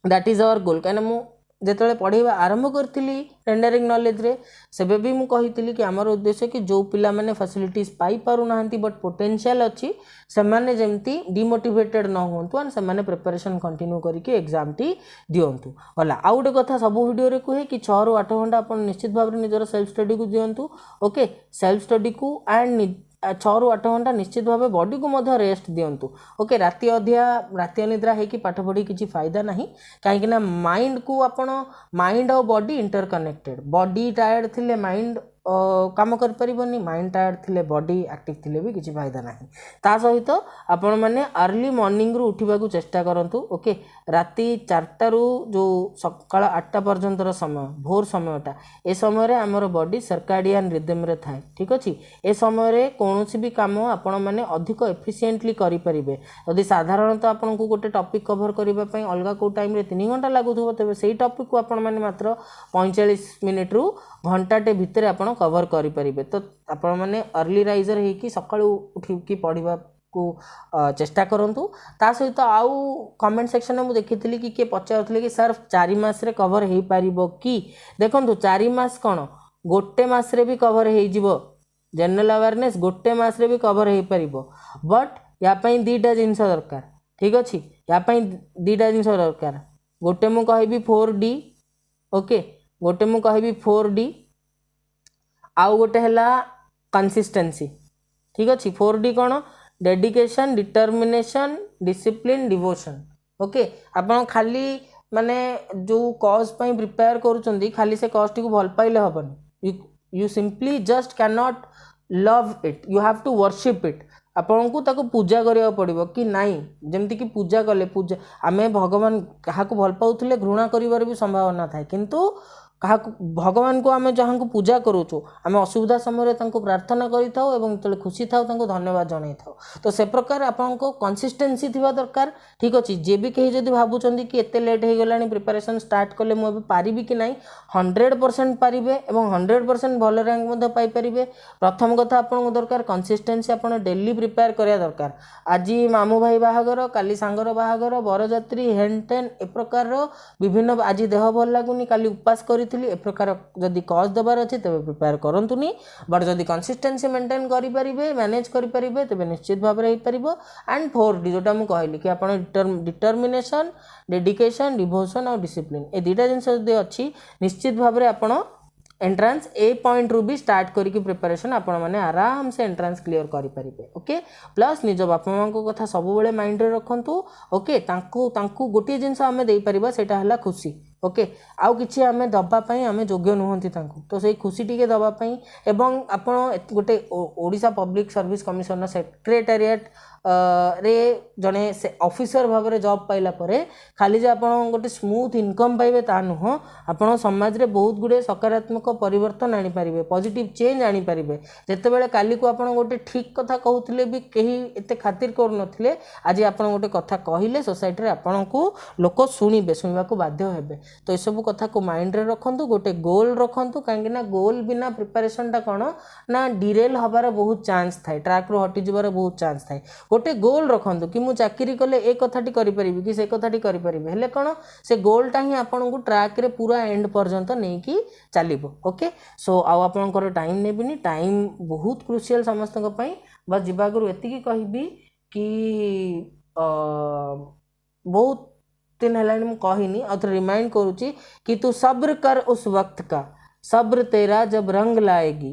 that is our goal कहना मु जेतले पढ़ेबा आरंभ करथिली टेंडरिंग नॉलेज रे सेबे भी मु कहितली कि हमर उद्देश्य कि जो पिला माने फैसिलिटीज पाई पारु नाहंती बट पोटेंशियल अछि से माने जेमती डिमोटिवेटेड न होंतु एंड से माने प्रिपरेशन कंटिन्यू करके एग्जाम टी दियंतु होला आ गुटे कथा सब वीडियो रे कहे कि 6 रु 8 घंटा अपन निश्चित भाव रे निजर सेल्फ स्टडी को दियंतु ओके सेल्फ स्टडी को एंड 6 रु 8 घंटा निश्चित भाव बॉडी को मध्य रेस्ट दियंतु ओके राति अनिद्रा है कि पाठ पढ़ी किसी फायदा नहीं कहीं ना माइंड को आपण माइंड और बॉडी इंटरकनेक्टेड बॉडी टायर्ड थिले माइंड काम कर परिबनी माइंड टायर्ड थिले बॉडी एक्टिव थिले भी किसी फायदा नहीं ता सहित आपण माने अर्ली मॉर्निंग रु उठिबा को चेष्टा करंतु ओके राति 4टा रु जो सकाळ 8टा पर्यंतर समय भोर समयटा ए समय रे हमर बॉडी सर्काडियन रिदम रे थाए ठीक अछि ए समय रे कोनोसी भी काम आपण माने अधिक एफिशिएंटली करि परिबे यदि साधारणतः आपण को गोटे टॉपिक कवर करिबा पई अलगा को टाइम रे 3 घंटा लागुथबो तबे सेही टॉपिक को आपण माने मात्र 45 मिनिट रु घंटाटे भितर आपण कवर करि परिबे तो आपण माने अर्ली राइजर हे कि सकाळू उठी कि पढिबा को चेष्टा करंतु ता सहित आउ कमेंट सेक्शन में देखिथिली कि के पचारथले कि सर 4 मास रे कवर हे पारिबो कि देखंतु 4 मास कोन गोटे मास रे भी कवर हे जिवो जनरल अवेयरनेस गोटे मास रे भी कवर हे पारिबो बट या पई दीटा जिंस दरकार ठीक अछि या पई दीटा जिंस दरकार गोटे मु कहबी 4D ओके गोटे मु कहबी 4D आउ गोटे हला कंसिस्टेंसी ठीक अछि 4D कोन dedication determination discipline devotion okay आपण खाली माने जो कॉज पई प्रिपेयर करूचंदी खाली से कॉज को भल पाइले हबन you simply just can not love it you have to worship it आपन को ताको पूजा करिया पड़िबो कि नाही जेमति कि पूजा कले पूजा आमे भगवान कहा को भल पाउथले घृणा करिवार भी संभावना थाए किंतु कहा भगवान को आमे जहां को पूजा करूचो आमे असुविधा समय रे तांको प्रार्थना करि थाओ एवं तले खुशी थाओ तांको धन्यवाद जणाई थाओ तो से प्रकार आपन को कंसिस्टेंसी थिबा दरकार ठीक अछि जे भी कहि जदी भाबुचंदी कि एते लेट हे गलानी प्रिपरेशन स्टार्ट कले मु पारिबी कि नाही 100% पारिबे एवं 100% भल रैंक मध्ये पाई परिबे प्रथम कथा आपन को दरकार कंसिस्टेंसी आपन डेली प्रिपेयर करिया दरकार आजी मामू भाई बाहागर काली सांगर बाहागर बरजात्री हेनटेन ए प्रकार रो विभिन्न आजी देह भल लागुनी काली उपास करि ए प्रकार जदि कॉज दबार अछि तबे प्रिपेयर करंतुनी बट जदि कंसिस्टेंसी मेंटेन करि परिबे मैनेज करि परिबे तबे निश्चित भाव रे परिबो एंड 4D जोटा मु कहली कि आपण डिटर्मिनेशन डेडिकेशन डिवोशन और डिसिप्लिन ए दीटा जिंस जदि अछि निश्चित भाव रे आपण एंट्रांस ए पॉइंट रू भी स्टार्ट करके प्रिपरेशन आपण मैंने आराम से एंट्रांस क्लियर करेंगे ओके प्लस निज बापा माँ कथा सब माइंड रे रखु ओके गोटे जिनस आम देपर से खुशी ओके आउ कि आम दवापाई आम योग्य नुहति तो से खुशी टी दवापाई एवं आपण गोटे Odisha public service commissioner secretariat रे जड़े से ऑफिसर भाव में जॉब पाइला परे खाली जे आपण गोटे स्मूथ इनकम पाइबे ता नुह आपण समाज रे बहुत गुडे सकारात्मक परिवर्तन आनी पारिबे पॉजिटिव चेंज आनी पारिबे जेते बेले काली को आपण गोटे ठीक कथा कहउथिले भी केही एते खातिर कर नथिले आज आपण गोटे कथा कहिले सोसाइटी रे आपण को लोक सुनिबे सुनिबा को बाध्य हेबे तो ए सब कथा को माइंड रे रखंतु गोटे गोल रखंतु काहेकि ना गोल बिना प्रिपरेशन टा कोन ना डिरेल हबार बहुत चांस थाए ट्रैक रो हटि जबार बहुत चांस थाए गोटे गोल रखंतु कि मु चाकरी कले ए कथाटी करि परिबि कि से कथाटी करि परिबि हेले कोन से गोलटा ही आपन को ट्रैक रे पूरा एंड पर्यंत नै कि चलिबो ओके सो आ आपन को टाइम नेबिनी टाइम बहुत क्रुशियल समस्त को पई बस जिबा गुरु एति की कहबी कि बहुत दिन हेलानी मु कहिनी और रिमाइंड करूची कि तू सब्र कर उस वक्त का सब्र तेरा जब रंग लाएगी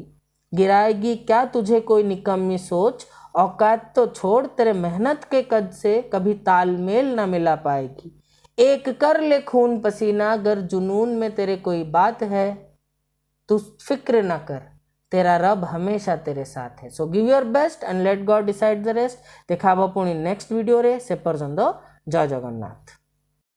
गिराएगी क्या तुझे कोई निकम्मी सोच औकात तो छोड़ तेरे मेहनत के कद से कभी तालमेल न मिला पाएगी एक कर ले खून पसीना अगर जुनून में तेरे कोई बात है तू फिक्र न कर तेरा रब हमेशा तेरे साथ है so give your best and let God decide the rest देखा पुणी नेक्स्ट वीडियो रे से पर्यंत जय जगन्नाथ।